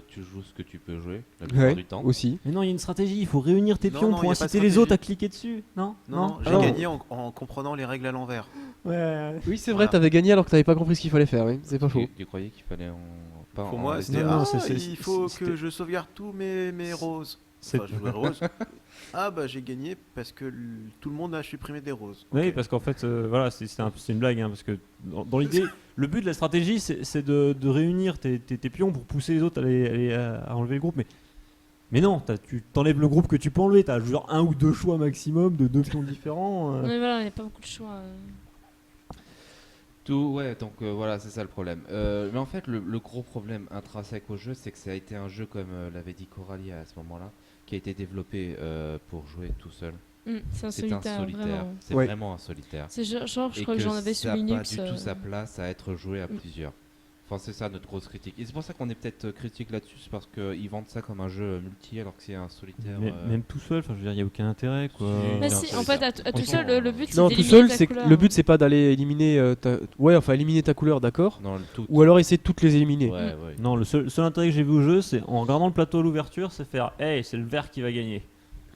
tu joues ce que tu peux jouer la plupart Ouais, du temps. aussi. Mais non, il y a une stratégie, il faut réunir tes Non, pions non, pour y a pas de inciter les stratégie. autres à cliquer dessus. Non. Non, j'ai Ah non. gagné en comprenant les règles à l'envers. Ouais. Oui, c'est Voilà. vrai, t'avais gagné alors que t'avais pas compris ce qu'il fallait faire, oui. C'est pas faux. Tu croyais qu'il fallait pas Pour en moi, laisser c'était non, il faut c'était- que je sauvegarde tous mes roses. C'est- Enfin, je jouais rose. Ah bah j'ai gagné parce que tout le monde a supprimé des roses. Oui, Ok. parce qu'en fait, voilà, c'est une blague, hein, parce que dans l'idée, le but de la stratégie, c'est de réunir tes pions pour pousser les autres à enlever le groupe. Mais non, tu t'enlèves le groupe que tu peux enlever, t'as genre un ou deux choix maximum de deux pions différents. Mais voilà, il n'y a pas beaucoup de choix. Tout, ouais, donc voilà, c'est ça le problème. Mais en fait, le gros problème intrinsèque au jeu, c'est que ça a été un jeu, comme l'avait dit Coralie à ce moment-là, qui a été développé pour jouer tout seul. C'est un C'est un solitaire, solitaire. vraiment. C'est Ouais. vraiment un solitaire. C'est genre, je Et crois que j'en avais ça sur n'a Linux. pas du tout sa place à être joué à plusieurs. Enfin, c'est ça notre grosse critique. Et c'est pour ça qu'on est peut-être critique là-dessus, c'est parce qu'ils vendent ça comme un jeu multi alors que c'est un solitaire. Même tout seul, enfin, je veux dire, il n'y a aucun intérêt, quoi. Si. Mais Non, si, c'est en fait, ça. à tout Franchement, seul, le but c'est Non, tout d'éliminer seul, ta c'est couleur. le but, c'est pas d'aller éliminer éliminer ta couleur, d'accord. Non, le tout. Ou alors essayer de toutes les éliminer. Ouais, ouais. Non, le seul intérêt que j'ai vu au jeu, c'est en regardant le plateau à l'ouverture, c'est faire hey, c'est le vert qui va gagner.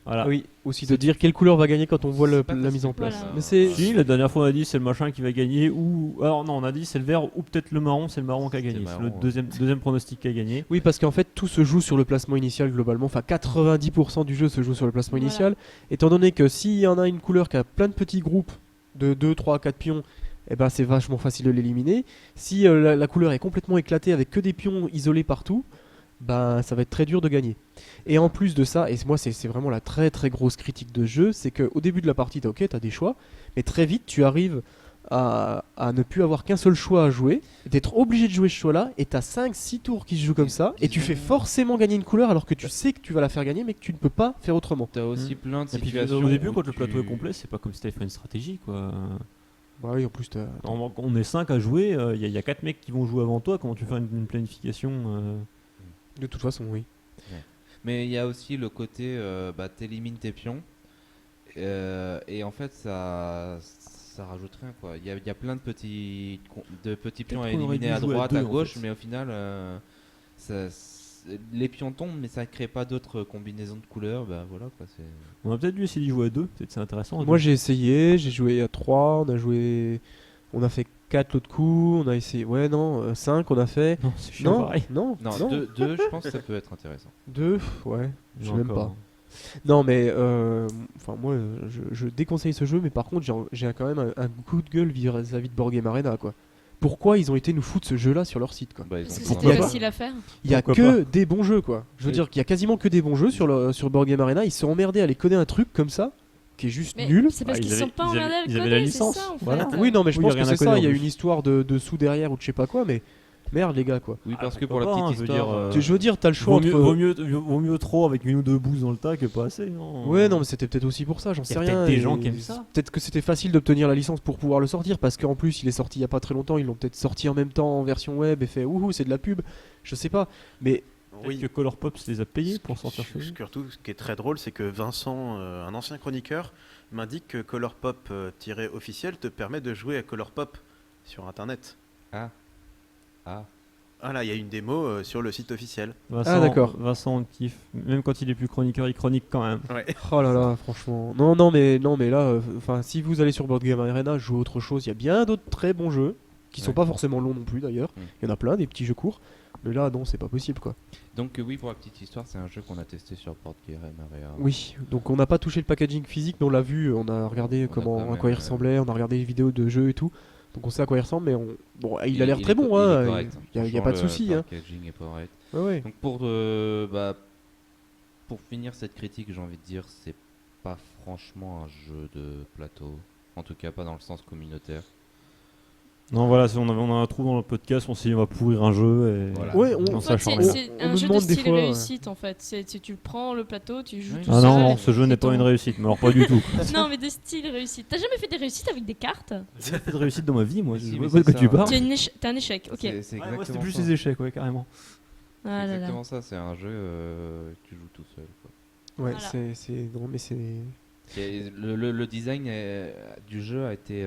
Voilà. Oui, aussi de dire quelle couleur va gagner quand on voit C'est la pas mise facile, en place. voilà. Mais c'est Si, la dernière fois on a dit c'est le machin qui va gagner, ou. Alors non, on a dit c'est le vert ou peut-être le marron, c'est le marron qui a gagné. C'est le marron, deuxième pronostic qui a gagné. oui, parce qu'en fait tout se joue sur le placement initial globalement. Enfin, 90% du jeu se joue sur le placement Voilà. initial. Étant donné que s'il y en a une couleur qui a plein de petits groupes de 2, 3, 4 pions, eh ben c'est vachement facile de l'éliminer. Si la couleur est complètement éclatée avec que des pions isolés partout, ben ça va être très dur de gagner. Et en plus de ça, et moi c'est vraiment la très très grosse critique de jeu, c'est qu'au début de la partie t'as des choix, mais très vite tu arrives à ne plus avoir qu'un seul choix à jouer, d'être obligé de jouer ce choix là, et t'as 5-6 tours qui se jouent comme ça, et tu fais forcément gagner une couleur alors que tu sais que tu vas la faire gagner mais que tu ne peux pas faire autrement. T'as aussi plein de Et puis situations. au début, où quand le plateau tu- est complet, c'est pas comme si t'avais fait une stratégie, quoi. Bah oui, en plus On est 5 à jouer, il y a 4 mecs qui vont jouer avant toi, comment tu fais une planification de toute façon oui. Mais il y a aussi le côté, t'élimines tes pions. Et en fait, ça rajoute rien, quoi. Il y a plein de petits pions à qu'on aurait éliminer dû à jouer à droite, deux, à en gauche, fait. mais au final, les pions tombent, mais ça crée pas d'autres combinaisons de couleurs. Bah voilà, quoi. On a peut-être dû essayer d'y jouer à 2, peut-être c'est intéressant. à Moi deux. j'ai essayé, j'ai joué à 3, on a fait 4 l'autre coup, on a essayé, 5 on a fait. Non, c'est chiant Non, pareil. non, Non, non. deux, je pense que ça peut être intéressant. 2, ouais, je sais même Encore. pas. Non mais enfin moi je déconseille ce jeu, mais par contre j'ai quand même un coup de gueule vis-à-vis de Board Game Arena, quoi. Pourquoi ils ont été nous foutre ce jeu là sur leur site, quoi. Bah, ils Parce ont que tout c'était Pourquoi pas facile à faire. Il y a Pourquoi que des bons jeux, quoi. Je veux Oui. dire qu'il y a quasiment que des bons jeux sur Board Game Arena. Ils se sont emmerdés à aller coder un truc comme ça qui est juste Mais nul. c'est parce Bah, qu'ils ils se sont avaient- pas ils avaient- emmerdés à le ils avaient coder, la c'est licence, ça en fait. voilà. Oui, non, mais je Oui, y a pense que rien à c'est coder ça. en Il y a plus. une histoire de sous derrière ou de je sais pas quoi, mais merde, les gars, quoi. Oui, parce Ah, que pour la pourquoi petite pas, je veux histoire, dire, Je veux dire, t'as le choix Vaut mieux trop avec une ou deux bouses dans le tas que pas assez, non Ouais, non, mais c'était peut-être aussi pour ça, j'en sais peut-être rien. des et gens qui aiment ça. Peut-être que c'était facile d'obtenir la licence pour pouvoir le sortir, parce qu'en plus, il est sorti il y a pas très longtemps. Ils l'ont peut-être sorti en même temps en version web et fait ouhou, c'est de la pub. Je sais pas. Mais Oui. Que Color Pop se les a payés pour sortir ce jeu. Surtout, ce qui est très drôle, c'est que Vincent, un ancien chroniqueur, m'indique que Color Pop-officiel te permet de jouer à Color Pop sur Internet. Ah. Ah là, il y a une démo sur le site officiel. Vincent, d'accord. Vincent on kiffe. Même quand il est plus chroniqueur, il chronique quand même. Ouais. oh là là, franchement. Non, mais là, enfin, si vous allez sur Board Game Arena, jouez autre chose. Il y a bien d'autres très bons jeux qui sont Ouais. pas forcément longs non plus d'ailleurs. Mm. Il y en a plein, des petits jeux courts. Mais là, non, c'est pas possible, quoi. Donc oui, pour la petite histoire, c'est un jeu qu'on a testé sur Board Game Arena. Oui, donc on n'a pas touché le packaging physique, mais on l'a vu, on a regardé On a quand à quoi il même, ressemblait, on a regardé les vidéos de jeux et tout. Donc on sait à quoi il ressemble, mais bon, il a l'air très est bon, co- il est hein. correct, Il y a Franchement, pas de le souci, hein. packaging est correct. Ouais, ouais. Donc pour finir cette critique, j'ai envie de dire, c'est pas franchement un jeu de plateau. En tout cas, pas dans le sens communautaire. Non, voilà, on a un trou dans le podcast, on s'est dit on va pourrir un jeu et Voilà. Ouais, on En s'est fait, c'est acharné. c'est On un nous jeu de demande des style fois, réussite en fait. C'est tu prends le plateau, tu joues Oui. tout Ah seul. non, ce jeu n'est pas et une ton- réussite, mais alors pas du tout. Non, mais de style réussite. T'as jamais fait des réussites avec des cartes? J'ai fait de réussite dans ma vie, moi. Si, Je mais vois pas de c'est quoi tu ça. parles. T'es un échec, ok. C'est Ouais, exactement moi, c'était plus ça. les échecs, ouais, carrément. Ah là là. Exactement ça, c'est un jeu que tu joues tout seul. Quoi. Ouais, Voilà. non, mais c'est. Et le design du jeu a été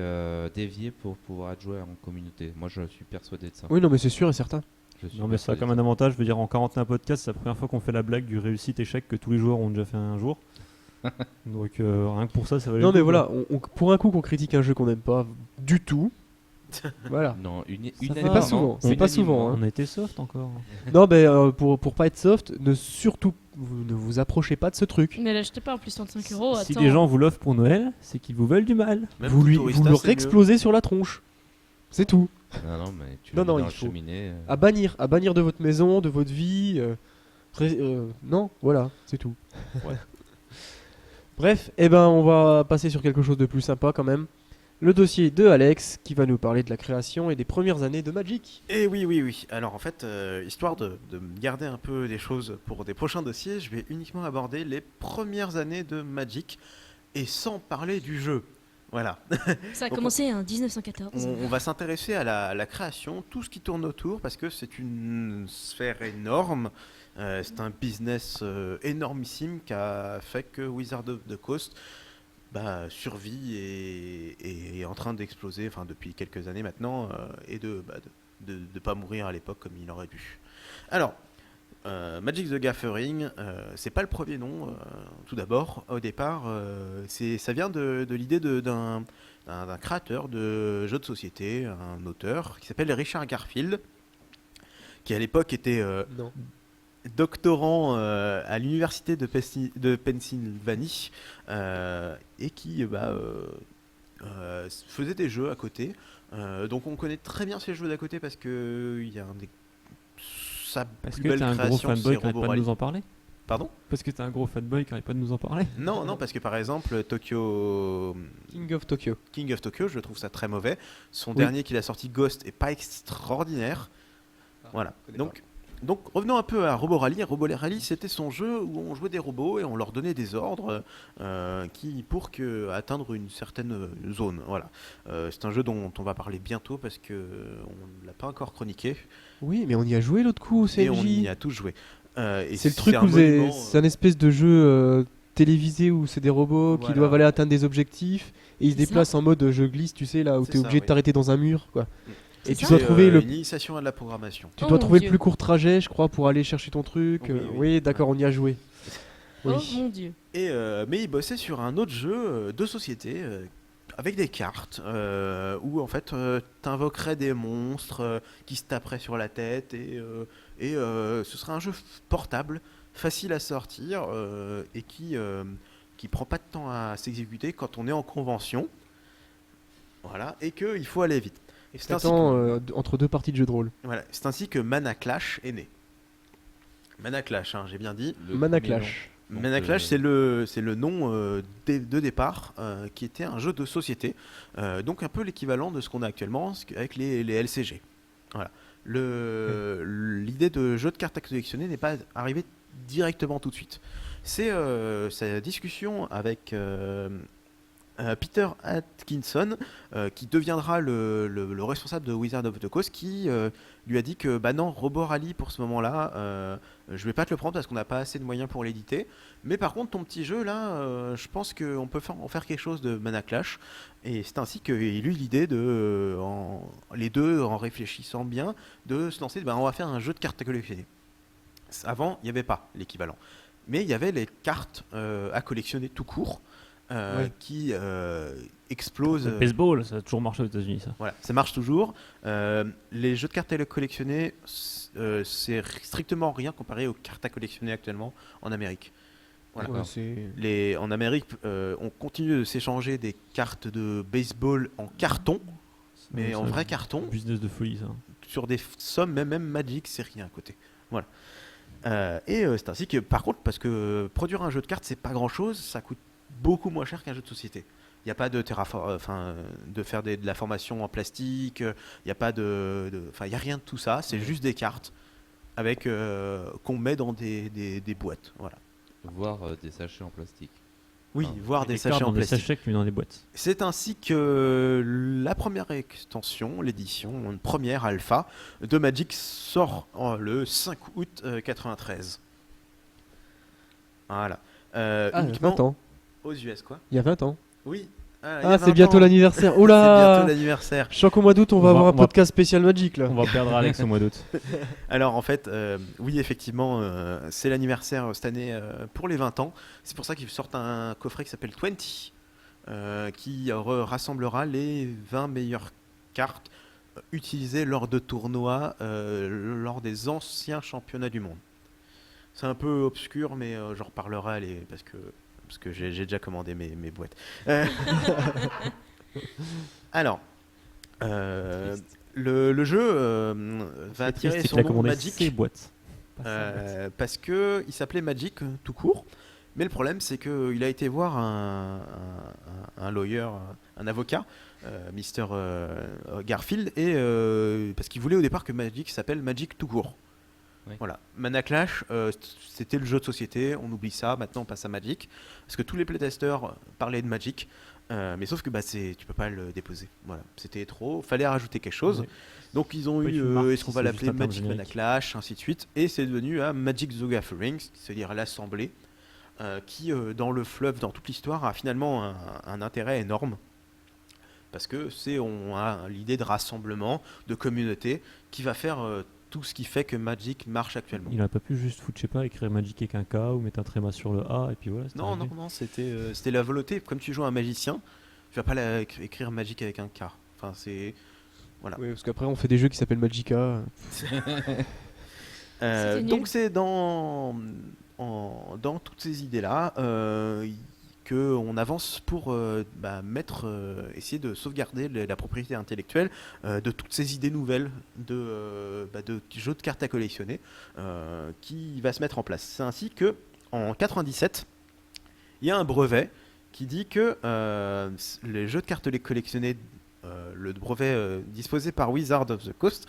dévié pour pouvoir être joué en communauté. Moi, je suis persuadé de ça. Oui, non, mais c'est sûr et certain. Je suis Non, mais ça a persuadé comme de un avantage. Je veux dire, en 41 podcasts, c'est la première fois qu'on fait la blague du réussite-échec que tous les joueurs ont déjà fait un jour. Donc, rien que pour ça, ça va. Non, mais voilà, pour un coup qu'on critique un jeu qu'on n'aime pas du tout. Voilà. Non, C'est pas souvent. C'est pas souvent. Hein. On a été soft encore. Non, mais pour pas être soft, ne vous approchez pas de ce truc. Ne l'achetez pas en plus 35 euros. Si attends. les gens vous l'offrent pour Noël, c'est qu'ils vous veulent du mal. Même Vous Tourista, leur c'est mieux. explosez sur la tronche. C'est tout. Non, mais tu Non, le mets non, dans il la faut- cheminée. À bannir de votre maison, de votre vie. Non, voilà, c'est tout. Ouais. Bref, on va passer sur quelque chose de plus sympa quand même. Le dossier de Alex qui va nous parler de la création et des premières années de Magic. Et oui. Alors en fait, histoire de garder un peu des choses pour des prochains dossiers, je vais uniquement aborder les premières années de Magic et sans parler du jeu. Voilà. Ça a Donc, commencé en 1914. On va s'intéresser à la création, tout ce qui tourne autour, parce que c'est une sphère énorme. C'est un business énormissime qui a fait que Wizard of the Coast survit et est en train d'exploser, enfin depuis quelques années maintenant, et de pas mourir à l'époque comme il aurait dû. Alors, Magic the Gathering, c'est pas le premier nom, tout d'abord. Au départ, ça vient de l'idée d'un créateur de jeux de société, un auteur, qui s'appelle Richard Garfield, qui à l'époque était Non. doctorant à l'université de Pennsylvanie et qui faisait des jeux à côté. Donc on connaît très bien ces jeux d'à côté parce que il y a sa Parce plus que belle t'es un gros création, fanboy c'est qui arrête Robo pas de Rally. nous en parler. Pardon ? Parce que t'es un gros fanboy qui arrête pas de nous en parler. Non, parce que par exemple Tokyo King of Tokyo. King of Tokyo, je trouve ça très mauvais. Son Oui. dernier qu'il a sorti, Ghost, est pas extraordinaire. Voilà. Donc revenons un peu à Robo Rally. Robo Rally, c'était son jeu où on jouait des robots et on leur donnait des ordres pour atteindre une certaine zone. Voilà. C'est un jeu dont on va parler bientôt parce que on ne l'a pas encore chroniqué Oui, mais on y a joué l'autre coup au et on CMJ. y a tous joué. Et C'est le truc un où monument, c'est un espèce de jeu télévisé où c'est des robots qui Voilà. doivent aller atteindre des objectifs et ils se C'est déplacent en mode je glisse, tu sais, là où C'est t'es ça, obligé de oui. t'arrêter dans un mur, quoi. C'est Et tu ça dois c'est, trouver une initiation à de la programmation. tu Oh dois mon trouver le Dieu. plus court trajet, je crois, pour aller chercher ton truc. Oui, Oui, d'accord, on y a joué. Oui. Oh mon dieu. Mais il bossait sur un autre jeu de société avec des cartes où en fait t'invoquerais des monstres qui se taperaient sur la tête et ce serait un jeu portable, facile à sortir et qui prend pas de temps à s'exécuter quand on est en convention. Voilà, et qu'il faut aller vite. Et c'est ainsi que- Entre deux parties de jeu de rôle. Voilà, c'est ainsi que Mana Clash est né. Mana Clash, hein, j'ai bien dit. Le Mana premier Clash. nom. Donc, Mana Clash, c'est le nom de départ, qui était un jeu de société, donc un peu l'équivalent de ce qu'on a actuellement avec les LCG. Voilà. L'idée de jeu de cartes à collectionner n'est pas arrivée directement tout de suite. C'est sa discussion avec Peter Atkinson, qui deviendra le responsable de Wizard of the Coast, qui lui a dit que bah non, Robo Rally pour ce moment-là, je vais pas te le prendre parce qu'on n'a pas assez de moyens pour l'éditer. Mais par contre, ton petit jeu là, je pense qu'on peut en faire quelque chose de Mana Clash. Et c'est ainsi qu'il eut l'idée les deux, en réfléchissant bien, de se lancer. On va faire un jeu de cartes à collectionner. Avant, il n'y avait pas l'équivalent. Mais il y avait les cartes à collectionner tout court. Ouais. Qui explosent. Le baseball, ça a toujours marché aux États-Unis, ça. Voilà, ça marche toujours. Les jeux de cartes à collectionner, c'est strictement rien comparé aux cartes à collectionner actuellement en Amérique. Voilà. Ouais, c'est- En Amérique, on continue de s'échanger des cartes de baseball en carton, mais Ouais, en c'est vrai un carton, Business de folie, ça. sur des sommes, même Magic, c'est rien à côté. Voilà. C'est ainsi que, par contre, parce que produire un jeu de cartes, c'est pas grand chose, ça coûte beaucoup moins cher qu'un jeu de société. Il n'y a pas de de faire de la formation en plastique, il n'y a pas il y a rien de tout ça, c'est juste des cartes avec qu'on met dans des boîtes. Voilà. Voire des sachets en plastique. Oui, Ah. voire des cartes sachets dans en des plastique. sachets que tu mets dans des boîtes. C'est ainsi que la première extension, l'édition, une première alpha de Magic sort le 5 août 93. Voilà. uniquement 20 ans. aux US, quoi. Il y a 20 ans. Oui. Il y a Ah, 20 c'est bientôt ans. l'anniversaire. Oh C'est là bientôt l'anniversaire. Je sens qu'au mois d'août, on va avoir un podcast spécial Magic là. On va perdre Alex au mois d'août. Alors en fait, oui effectivement, c'est l'anniversaire cette année pour les 20 ans. C'est pour ça qu'ils sortent un coffret qui s'appelle 20, qui rassemblera les 20 meilleures cartes utilisées lors de tournois, lors des anciens championnats du monde. C'est un peu obscur, mais j'en reparlerai parce que j'ai déjà commandé mes boîtes. Alors, le jeu va attirer son nom Magic boîtes. parce que il s'appelait Magic tout court. Mais le problème, c'est qu'il a été voir un lawyer, un avocat, Mr. Garfield, et parce qu'il voulait au départ que Magic s'appelle Magic tout court. Oui. Voilà. Mana Clash, c'était le jeu de société, on oublie ça, maintenant on passe à Magic. Parce que tous les playtesters parlaient de Magic, mais sauf que tu peux pas le déposer. Voilà. C'était trop, fallait rajouter quelque chose. Oui. Donc ils ont Oui, eu, tu marques est-ce qu'on si va c'est l'appeler juste un terme Magic Mana générique. Clash, ainsi de suite, et c'est devenu Magic the Gathering, c'est-à-dire l'assemblée, qui dans le fleuve, dans toute l'histoire, a finalement un intérêt énorme. Parce que on a l'idée de rassemblement, de communauté, qui va faire tout ce qui fait que Magic marche actuellement. Il aurait pas pu juste foutre, je sais pas, écrire Magic avec un K ou mettre un tréma sur le A et puis voilà. c'était Non, réglé. non, c'était la volonté. Comme tu joues un magicien, tu vas pas écrire Magic avec un K. Enfin, c'est... Voilà. Oui, parce qu'après on fait des jeux qui s'appellent Magica. C'était nul. Donc c'est dans toutes ces idées-là qu'on avance pour essayer de sauvegarder la propriété intellectuelle de toutes ces idées nouvelles de jeux de cartes à collectionner qui va se mettre en place. C'est ainsi que en 97, il y a un brevet qui dit que les jeux de cartes collectionnées, le brevet disposé par Wizard of the Coast,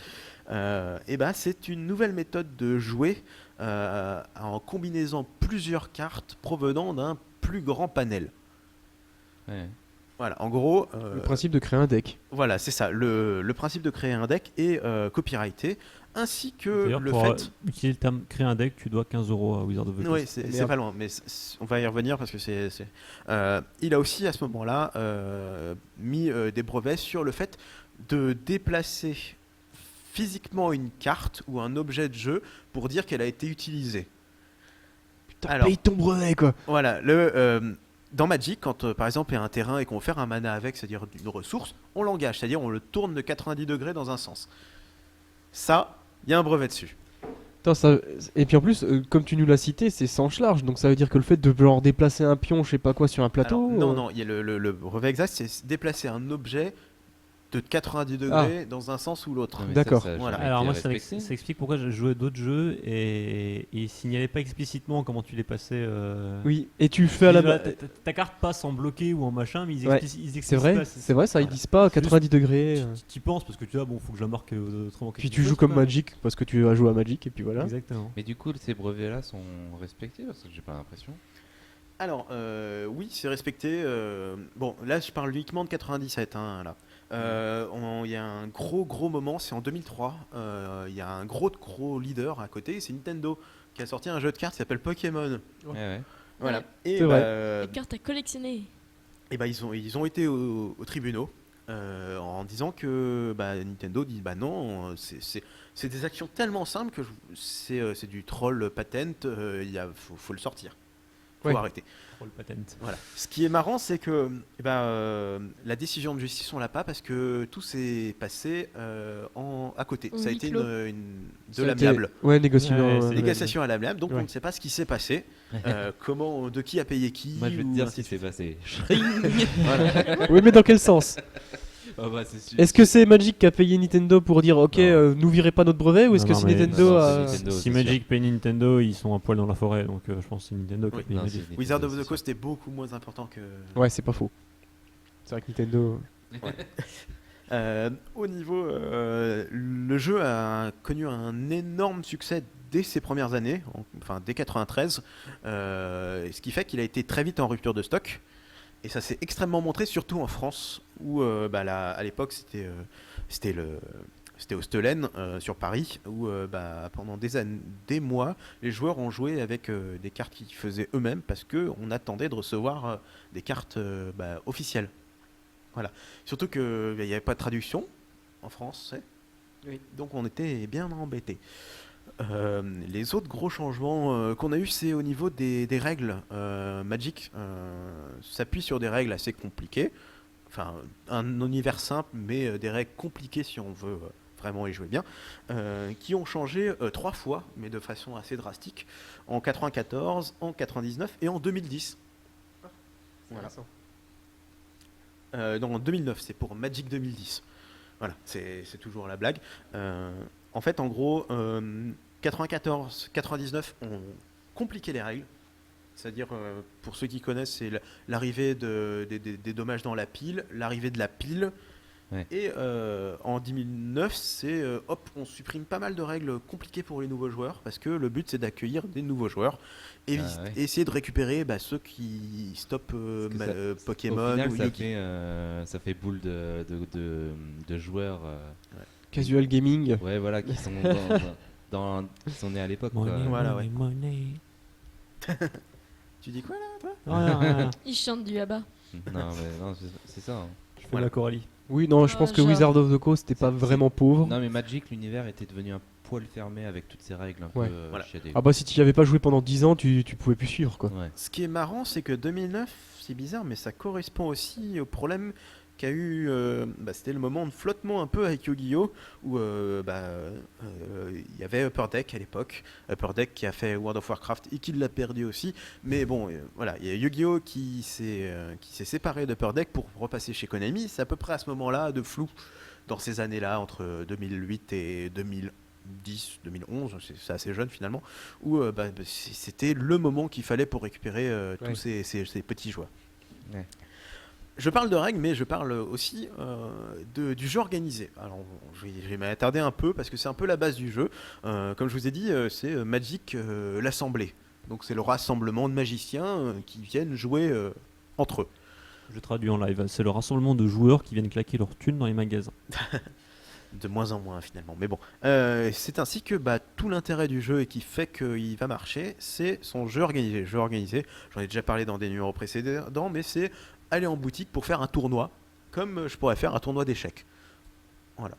c'est une nouvelle méthode de jouer en combinaison plusieurs cartes provenant d'un plus grand panel. Ouais. Voilà, en gros, Le principe de créer un deck. voilà, c'est ça. Le principe de créer un deck est copyrighté, ainsi que D'ailleurs, le pour fait. utiliser le terme créer un deck, tu dois 15 € à Wizard of the Coast. Oui, c'est pas loin, mais on va y revenir parce que il a aussi à ce moment-là mis des brevets sur le fait de déplacer physiquement une carte ou un objet de jeu pour dire qu'elle a été utilisée. Putain, Alors. paye ton brevet quoi. Voilà, dans Magic, quand par exemple il y a un terrain et qu'on veut faire un mana avec, c'est-à-dire une ressource, on l'engage, c'est-à-dire on le tourne de 90 degrés dans un sens. Ça, il y a un brevet dessus. Putain, et puis en plus, comme tu nous l'as cité, c'est sans large, donc ça veut dire que le fait de genre déplacer un pion, je sais pas quoi, sur un plateau. Alors, non, il y a le brevet exact, c'est déplacer un objet de 90 degrés dans un sens ou l'autre. Non, mais D'accord. ça a Voilà. jamais Alors été moi, ça respecté. explique pourquoi je jouais d'autres jeux et ils signalaient pas explicitement comment tu les passais. Oui, et tu fais à la Ta carte passe en bloqué ou en machin, mais ils Ouais, explicitent C'est vrai, pas. c'est vrai, ça, ils Voilà. disent pas à 90 degrés. Tu y penses parce que tu dis, bon, faut que je la marque autrement. Puis tu joues comme Magic parce que tu as joué à Magic, et puis voilà. Exactement. Mais du coup, ces brevets-là sont respectés parce que j'ai pas l'impression. Alors, oui, c'est respecté. Bon, là, je parle uniquement de 97. Là. Il y a un gros moment, c'est en 2003. Il y a un gros leader à côté, c'est Nintendo qui a sorti un jeu de cartes qui s'appelle Pokémon. Ouais. Voilà. Ouais. Et C'est vrai. Les cartes à collectionner. ils ont été aux tribunaux en disant que Nintendo dit non, c'est des actions tellement simples que c'est du troll patent. Faut le sortir. Faut Ouais. arrêter. Roll patent. Voilà. Ce qui est marrant, c'est que la décision de justice, on l'a pas parce que tout s'est passé à côté. Au Ça a huis été clos. de Ça a l'amiable. été- Ouais, négociation. Ouais, c'est Négociation à l'amiable, donc Ouais. on ne sait pas ce qui s'est passé, de qui a payé qui. Moi, je vais te ou dire ainsi ce qui de s'est suite. passé. Voilà. Oui, mais dans quel sens? Ah bah, c'est sûr. Est-ce que c'est Magic qui a payé Nintendo pour dire ok, Non. nous virez pas notre brevet, ou est-ce Non, que non, c'est mais- Nintendo non, a. c'est Nintendo. Si c'est Magic paye Nintendo, ils sont un poil dans la forêt, donc je pense que c'est Nintendo qui Oui. a payé Non, Magic. c'est Wizard Nintendo, of the c'est Coast est beaucoup moins important que. Ouais, c'est pas faux. C'est vrai que Nintendo. Au niveau, le jeu a connu un énorme succès dès ses premières années, dès 93, ce qui fait qu'il a été très vite en rupture de stock. Et ça s'est extrêmement montré, surtout en France, où à l'époque c'était C'était au Stelen sur Paris où pendant des mois, les joueurs ont joué avec des cartes qu'ils faisaient eux-mêmes parce qu'on attendait de recevoir des cartes officielles. Voilà. Surtout qu'il n'y avait pas de traduction en français. Oui. Donc on était bien embêtés. Les autres gros changements qu'on a eu, c'est au niveau des règles. Magic s'appuie sur des règles assez compliquées. Enfin, un univers simple, mais des règles compliquées si on veut vraiment y jouer bien, qui ont changé 3 fois, mais de façon assez drastique, en 94, en 99 et en 2010. Voilà. Non, en 2009, c'est pour Magic 2010. Voilà, c'est toujours la blague. En fait, en gros, 94, 99 ont compliqué les règles. C'est-à-dire, pour ceux qui connaissent, c'est l'arrivée des dommages dans la pile, l'arrivée de la pile. Ouais. Et en 2009, c'est on supprime pas mal de règles compliquées pour les nouveaux joueurs, parce que le but c'est d'accueillir des nouveaux joueurs et essayer de récupérer ceux qui stoppent Pokémon Au final, ou Yu-Gi-Oh. ça fait boule de joueurs. Casual gaming. Ouais, voilà, qui sont qui sont nés à l'époque. quoi. Voilà, ouais. money. Tu dis quoi là, toi? Rien. Ils chantent du là-bas. Non, mais non, c'est ça. hein. Je fais la Coralie. Oui, non, je pense que genre. Wizard of the Coast c'était pas C'est- vraiment pauvre. Non, mais Magic, l'univers était devenu un poil fermé avec toutes ces règles un Ouais. peu Voilà. chiadées. Ah bah si tu y avais pas joué pendant 10 ans, tu pouvais plus suivre quoi. Ouais. Ce qui est marrant, c'est que 2009, c'est bizarre, mais ça correspond aussi au problème qu'a eu. C'était le moment de flottement un peu avec Yu-Gi-Oh! Où il y avait Upper Deck à l'époque. Upper Deck qui a fait World of Warcraft et qui l'a perdu aussi. Mais bon, voilà, il y a Yu-Gi-Oh! Qui s'est séparé d'Upper Deck pour repasser chez Konami. C'est à peu près à ce moment-là de flou dans ces années-là, entre 2008 et 2010, 2011, c'est assez jeune finalement, où c'était le moment qu'il fallait pour récupérer tous ces petits joueurs. Ouais. Je parle de règles, mais je parle aussi du jeu organisé. Alors, je vais m'attarder un peu parce que c'est un peu la base du jeu. Comme je vous ai dit, c'est Magic l'Assemblée. Donc, c'est le rassemblement de magiciens qui viennent jouer entre eux. Je traduis en live. C'est le rassemblement de joueurs qui viennent claquer leurs thunes dans les magasins. De moins en moins finalement. Mais bon, c'est ainsi que tout l'intérêt du jeu et qui fait qu'il va marcher, c'est son jeu organisé. Jeu organisé, j'en ai déjà parlé dans des numéros précédents, mais c'est aller en boutique pour faire un tournoi, comme je pourrais faire un tournoi d'échecs. Voilà.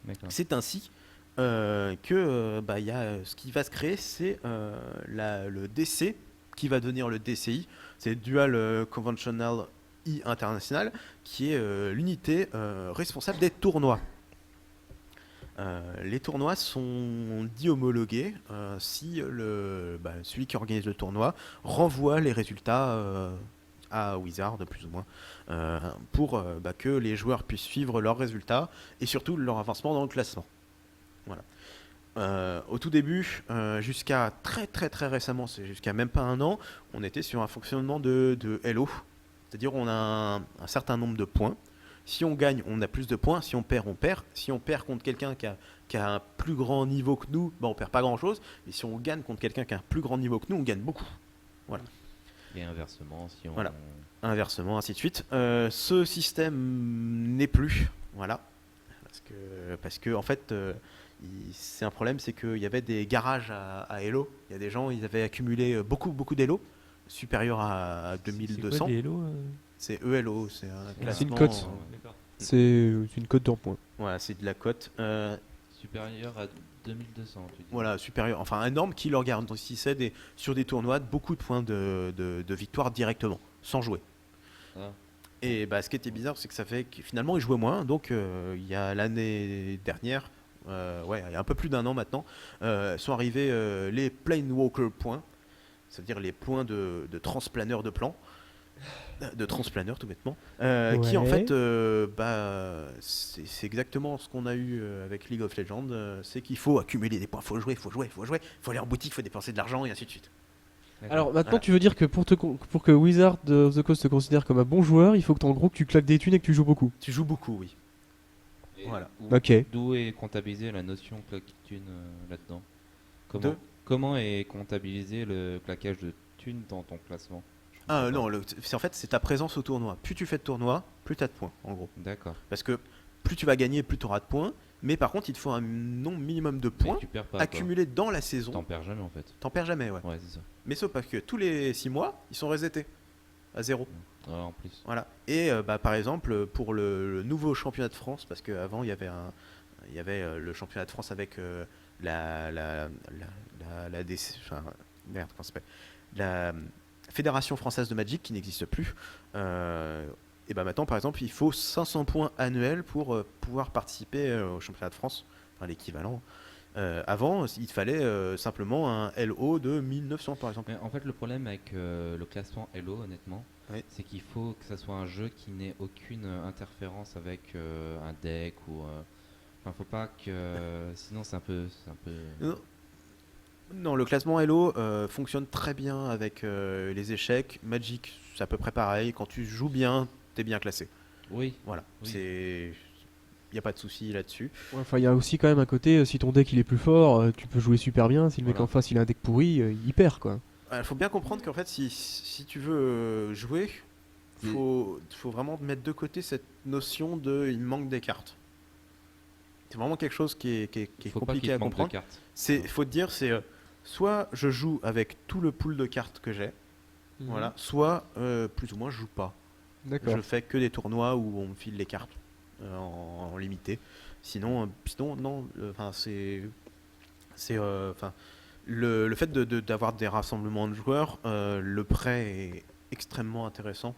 D'accord. C'est ainsi que y a, ce qui va se créer, c'est le DC qui va devenir le DCI, c'est Dual Conventional I International, qui est l'unité responsable des tournois. Les tournois sont dits homologués si celui qui organise le tournoi renvoie les résultats à Wizard, plus ou moins, pour que les joueurs puissent suivre leurs résultats et surtout leur avancement dans le classement. Voilà. Au tout début, jusqu'à très très très récemment, c'est jusqu'à même pas un an, on était sur un fonctionnement de Elo, c'est-à-dire on a un certain nombre de points. Si on gagne, on a plus de points. Si on perd, on perd. Si on perd contre quelqu'un qui a un plus grand niveau que nous, on perd pas grand-chose. Et si on gagne contre quelqu'un qui a un plus grand niveau que nous, on gagne beaucoup. Voilà. Et inversement, si on. Voilà. Inversement, ainsi de suite. Ce système n'est plus. Voilà. Parce que en fait, c'est un problème, c'est qu'il y avait des garages à Elo. Il y a des gens, ils avaient accumulé beaucoup d'Elo, supérieur à 2200. C'est quoi, les Hello, C'est ELO, c'est un classement. une cote. C'est une cote d'en points. Voilà, c'est de la cote. Supérieur à 2200, tu dis. Voilà, supérieur, enfin énorme, qui leur garantissait sur des tournois beaucoup de points de victoire directement, sans jouer. Ah. Et ce qui était bizarre, c'est que ça fait que finalement ils jouaient moins. Donc il y a l'année dernière, il y a un peu plus d'un an maintenant, sont arrivés les Planewalker points, c'est-à-dire les points de transplaneur de plans. De transplaneur tout bêtement, qui en fait c'est exactement ce qu'on a eu avec League of Legends, c'est qu'il faut accumuler des points, faut jouer, faut aller en boutique, faut dépenser de l'argent et ainsi de suite. D'accord. Alors maintenant Voilà. tu veux dire que pour que Wizard of the Coast te considère comme un bon joueur, il faut que en gros que tu claques des thunes et que tu joues beaucoup. Tu joues beaucoup, oui. Et Voilà. Ok. D'où est comptabilisée la notion claquage de thunes là-dedans? De Comment est comptabilisé le claquage de thunes dans ton classement? Non, en fait c'est ta présence au tournoi. Plus tu fais de tournois, plus tu as de points en gros. D'accord. Parce que plus tu vas gagner, plus tu auras de points. Mais par contre, il te faut un nombre minimum de Mais points tu perds pas. accumulés dans la T'en saison. perds jamais en fait. T'en perds jamais, ouais. Ouais, c'est ça. Mais sauf parce que tous les 6 mois, ils sont resetés à 0. Ouais, en plus. Voilà. Et par exemple, pour le nouveau championnat de France, parce qu'avant, il y avait le championnat de France avec la DC enfin, merde, comment ça s'appelle la Fédération française de Magic qui n'existe plus. Et maintenant, par exemple, il faut 500 points annuels pour pouvoir participer au championnat de France, enfin l'équivalent. Avant, il fallait simplement un LO de 1900 par exemple. Mais en fait, le problème avec le classement Elo, honnêtement, Oui. c'est qu'il faut que ça soit un jeu qui n'ait aucune interférence avec un deck ou. Enfin, faut pas que. Sinon, c'est un peu. Non, le classement Elo fonctionne très bien avec les échecs. Magic, c'est à peu près pareil. Quand tu joues bien, t'es bien classé. Oui. Voilà. Oui. Il n'y a pas de souci là-dessus. Ouais, enfin, il y a aussi quand même un côté, si ton deck il est plus fort, tu peux jouer super bien. Si le mec Voilà. en face il a un deck pourri, il perd quoi. Il faut bien comprendre qu'en fait, si tu veux jouer, faut vraiment mettre de côté cette notion de il me manque des cartes. C'est vraiment quelque chose qui est Faut pas compliqué qu'il à te manque de comprendre. cartes. Il faut te dire, c'est soit je joue avec tout le pool de cartes que j'ai, voilà, soit plus ou moins je joue pas. D'accord. Je fais que des tournois où on me file les cartes en limité. Sinon non. Enfin, le fait d'avoir des rassemblements de joueurs, le prêt est extrêmement intéressant.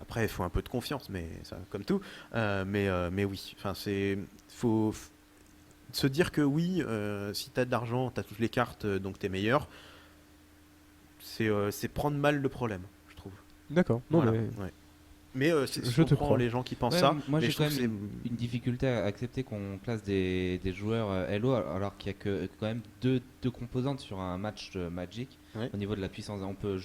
Après, il faut un peu de confiance, mais ça, comme tout. Mais oui, enfin, faut se dire que oui, si tu as de l'argent, tu as toutes les cartes, donc tu es meilleur. C'est prendre mal le problème, je trouve. D'accord. Non, Voilà, mais ouais. Mais je je te comprends crois. les gens qui pensent Ouais, ça. moi, mais j'ai je trouve quand que même une difficulté à accepter qu'on classe des joueurs Elo alors qu'il y a quand même deux composantes sur un match de Magic. Ouais. Au niveau de la puissance, on peut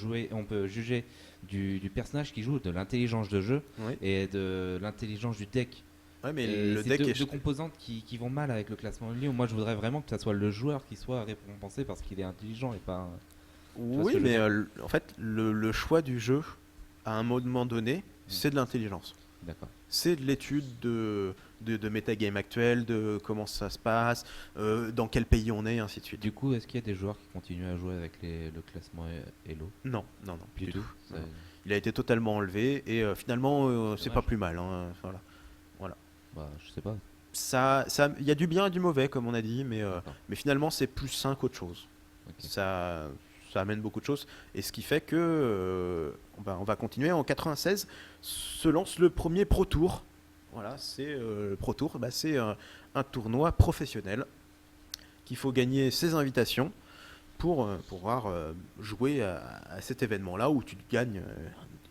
juger du personnage qui joue, de l'intelligence de jeu Ouais. et de l'intelligence du deck. Ouais, mais Et le c'est deck deux composantes qui vont mal avec le classement Elo. Moi, je voudrais vraiment que ça soit le joueur qui soit récompensé parce qu'il est intelligent et pas. vois ce Oui, que je veux mais dire en fait, le choix du jeu, à un moment donné, c'est de l'intelligence. D'accord. C'est de l'étude de metagame actuel, de comment ça se passe, dans quel pays on est, et ainsi de suite. Du coup, est-ce qu'il y a des joueurs qui continuent à jouer avec le classement Elo? Non, Du tout. Non. Il a été totalement enlevé et finalement, c'est Dommage. pas plus mal. Hein, voilà. Bah, je sais pas. Il y a du bien et du mauvais, comme on a dit, D'accord. mais finalement, c'est plus sain qu'autre chose. Ok. Ça amène beaucoup de choses. Et ce qui fait que on va continuer. En 96 se lance le premier Pro Tour. Voilà, c'est le Pro Tour. C'est un tournoi professionnel qu'il faut gagner ses invitations pour pouvoir jouer à cet événement-là où tu gagnes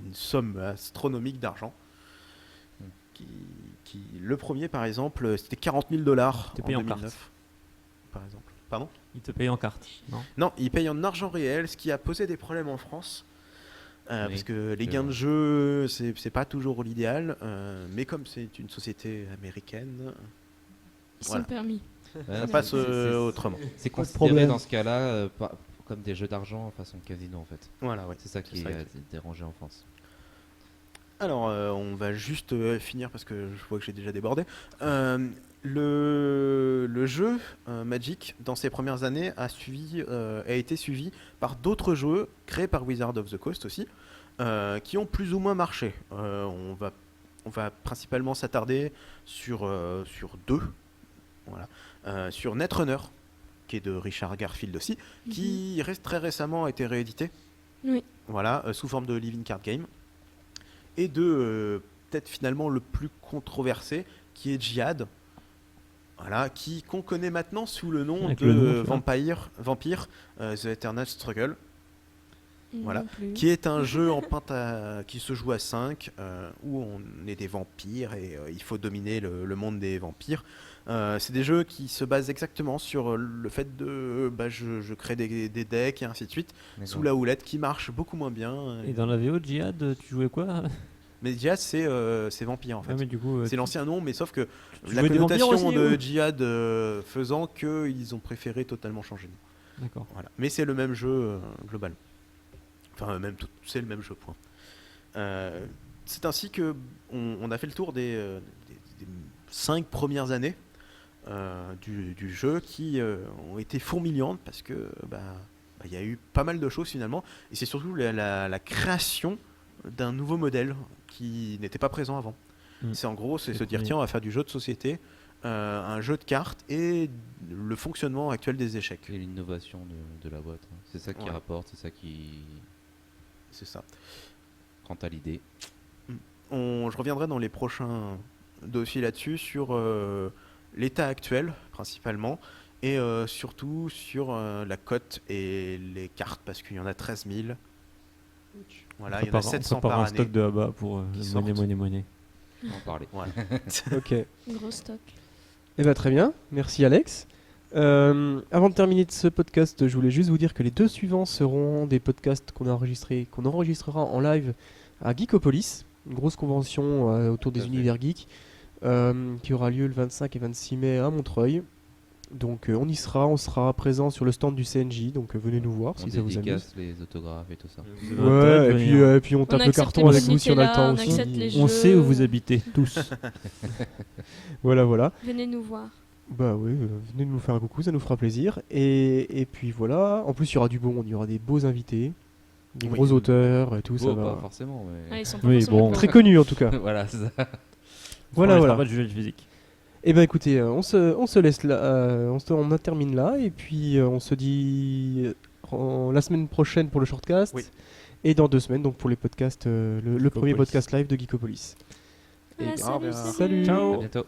une somme astronomique d'argent. Le premier, par exemple, c'était 40 000 $. T'es En payé en 2009, cartes. par exemple. Pardon ? Il te paye en carte, non? Non, il paye en argent réel, ce qui a posé des problèmes en France. Oui, Parce que les c'est gains vrai. de jeu, c'est pas toujours l'idéal. Mais comme c'est une société américaine, Ils Voilà. sont permis. Ouais, ça passe autrement. C'est Pas de considéré problème. dans ce cas-là comme des jeux d'argent façon casino en fait. Voilà, ouais. C'est ça qui C'est ça est dérangé en France. Alors, on va juste finir parce que je vois que j'ai déjà débordé. Le jeu Magic, dans ses premières années, a été suivi par d'autres jeux créés par Wizard of the Coast aussi, qui ont plus ou moins marché. On va principalement s'attarder sur deux. Voilà. Sur Netrunner, qui est de Richard Garfield aussi, qui très récemment a été réédité. Oui. Voilà, sous forme de Living Card Game. Et de peut-être finalement le plus controversé, qui est Jihad. Voilà, qu'on connaît maintenant sous le nom Avec de le nom, tu vois. Vampire The Eternal Struggle, Voilà. Non plus. qui est un jeu qui se joue à 5, où on est des vampires et il faut dominer le monde des vampires. C'est des jeux qui se basent exactement sur le fait de je crée des decks et ainsi de suite, sous la houlette, qui marche beaucoup moins bien. Et dans la VO de Jihad, tu jouais quoi? Mais Jihad, c'est vampire en fait. Ah, mais du coup, C'est l'ancien nom, mais sauf que tu la jouais des vampires connotation aussi, de ou? Jihad faisant qu'ils ont préféré totalement changer de nom. D'accord. Voilà. Mais c'est le même jeu global. Enfin, c'est le même jeu, point. C'est ainsi que on a fait le tour des 5 premières années. du jeu qui ont été fourmillantes parce que il y a eu pas mal de choses finalement, et c'est surtout la création d'un nouveau modèle qui n'était pas présent avant. C'est en gros, c'est se dire tiens, on va faire du jeu de société, un jeu de cartes et le fonctionnement actuel des échecs. Et l'innovation de la boîte. Hein. C'est ça qui Ouais. rapporte, c'est ça qui. C'est ça. Quant à l'idée. Je reviendrai dans les prochains dossiers là-dessus sur l'état actuel principalement et surtout sur la cote et les cartes parce qu'il y en a 13 000. Voilà, il y en a 700 par un année. stock de ABA pour qui monnaie. On va en parler. Voilà. Ok. Gros stock. Eh ben, très bien, merci Alex. Avant de terminer ce podcast, je voulais juste vous dire que les 2 suivants seront des podcasts qu'on enregistrera en live à Geekopolis, une grosse convention autour Tout des à fait. univers geeks, qui aura lieu le 25 et 26 mai à Montreuil. Donc on y sera, on sera présent sur le stand du CNJ, donc venez nous voir On si ça vous amuse. dédicace les autographes et tout ça. Ouais, et puis on tape le accepte carton les avec vous si on a le Nutella, temps on aussi. accepte les On jeux. sait où vous habitez, tous. Voilà. Venez nous voir. Bah oui, venez nous faire un coucou, ça nous fera plaisir. Et puis voilà, en plus il y aura du bon, il y aura des beaux invités, des Oui. gros auteurs et tout, ça Beau, va. pas forcément, mais. Ah, ils sont pas Oui, forcément bon. bons. Très connus en tout cas. Voilà, c'est ça. Voilà. Pas de jeu physique. Et ben écoutez, on se laisse là, on en termine là, et puis on se dit la semaine prochaine pour le shortcast, Oui. et dans 2 semaines donc pour les podcasts, le premier Geekopolis. podcast live de Geekopolis. Ah, Et- salut, Salut. Ciao. À bientôt.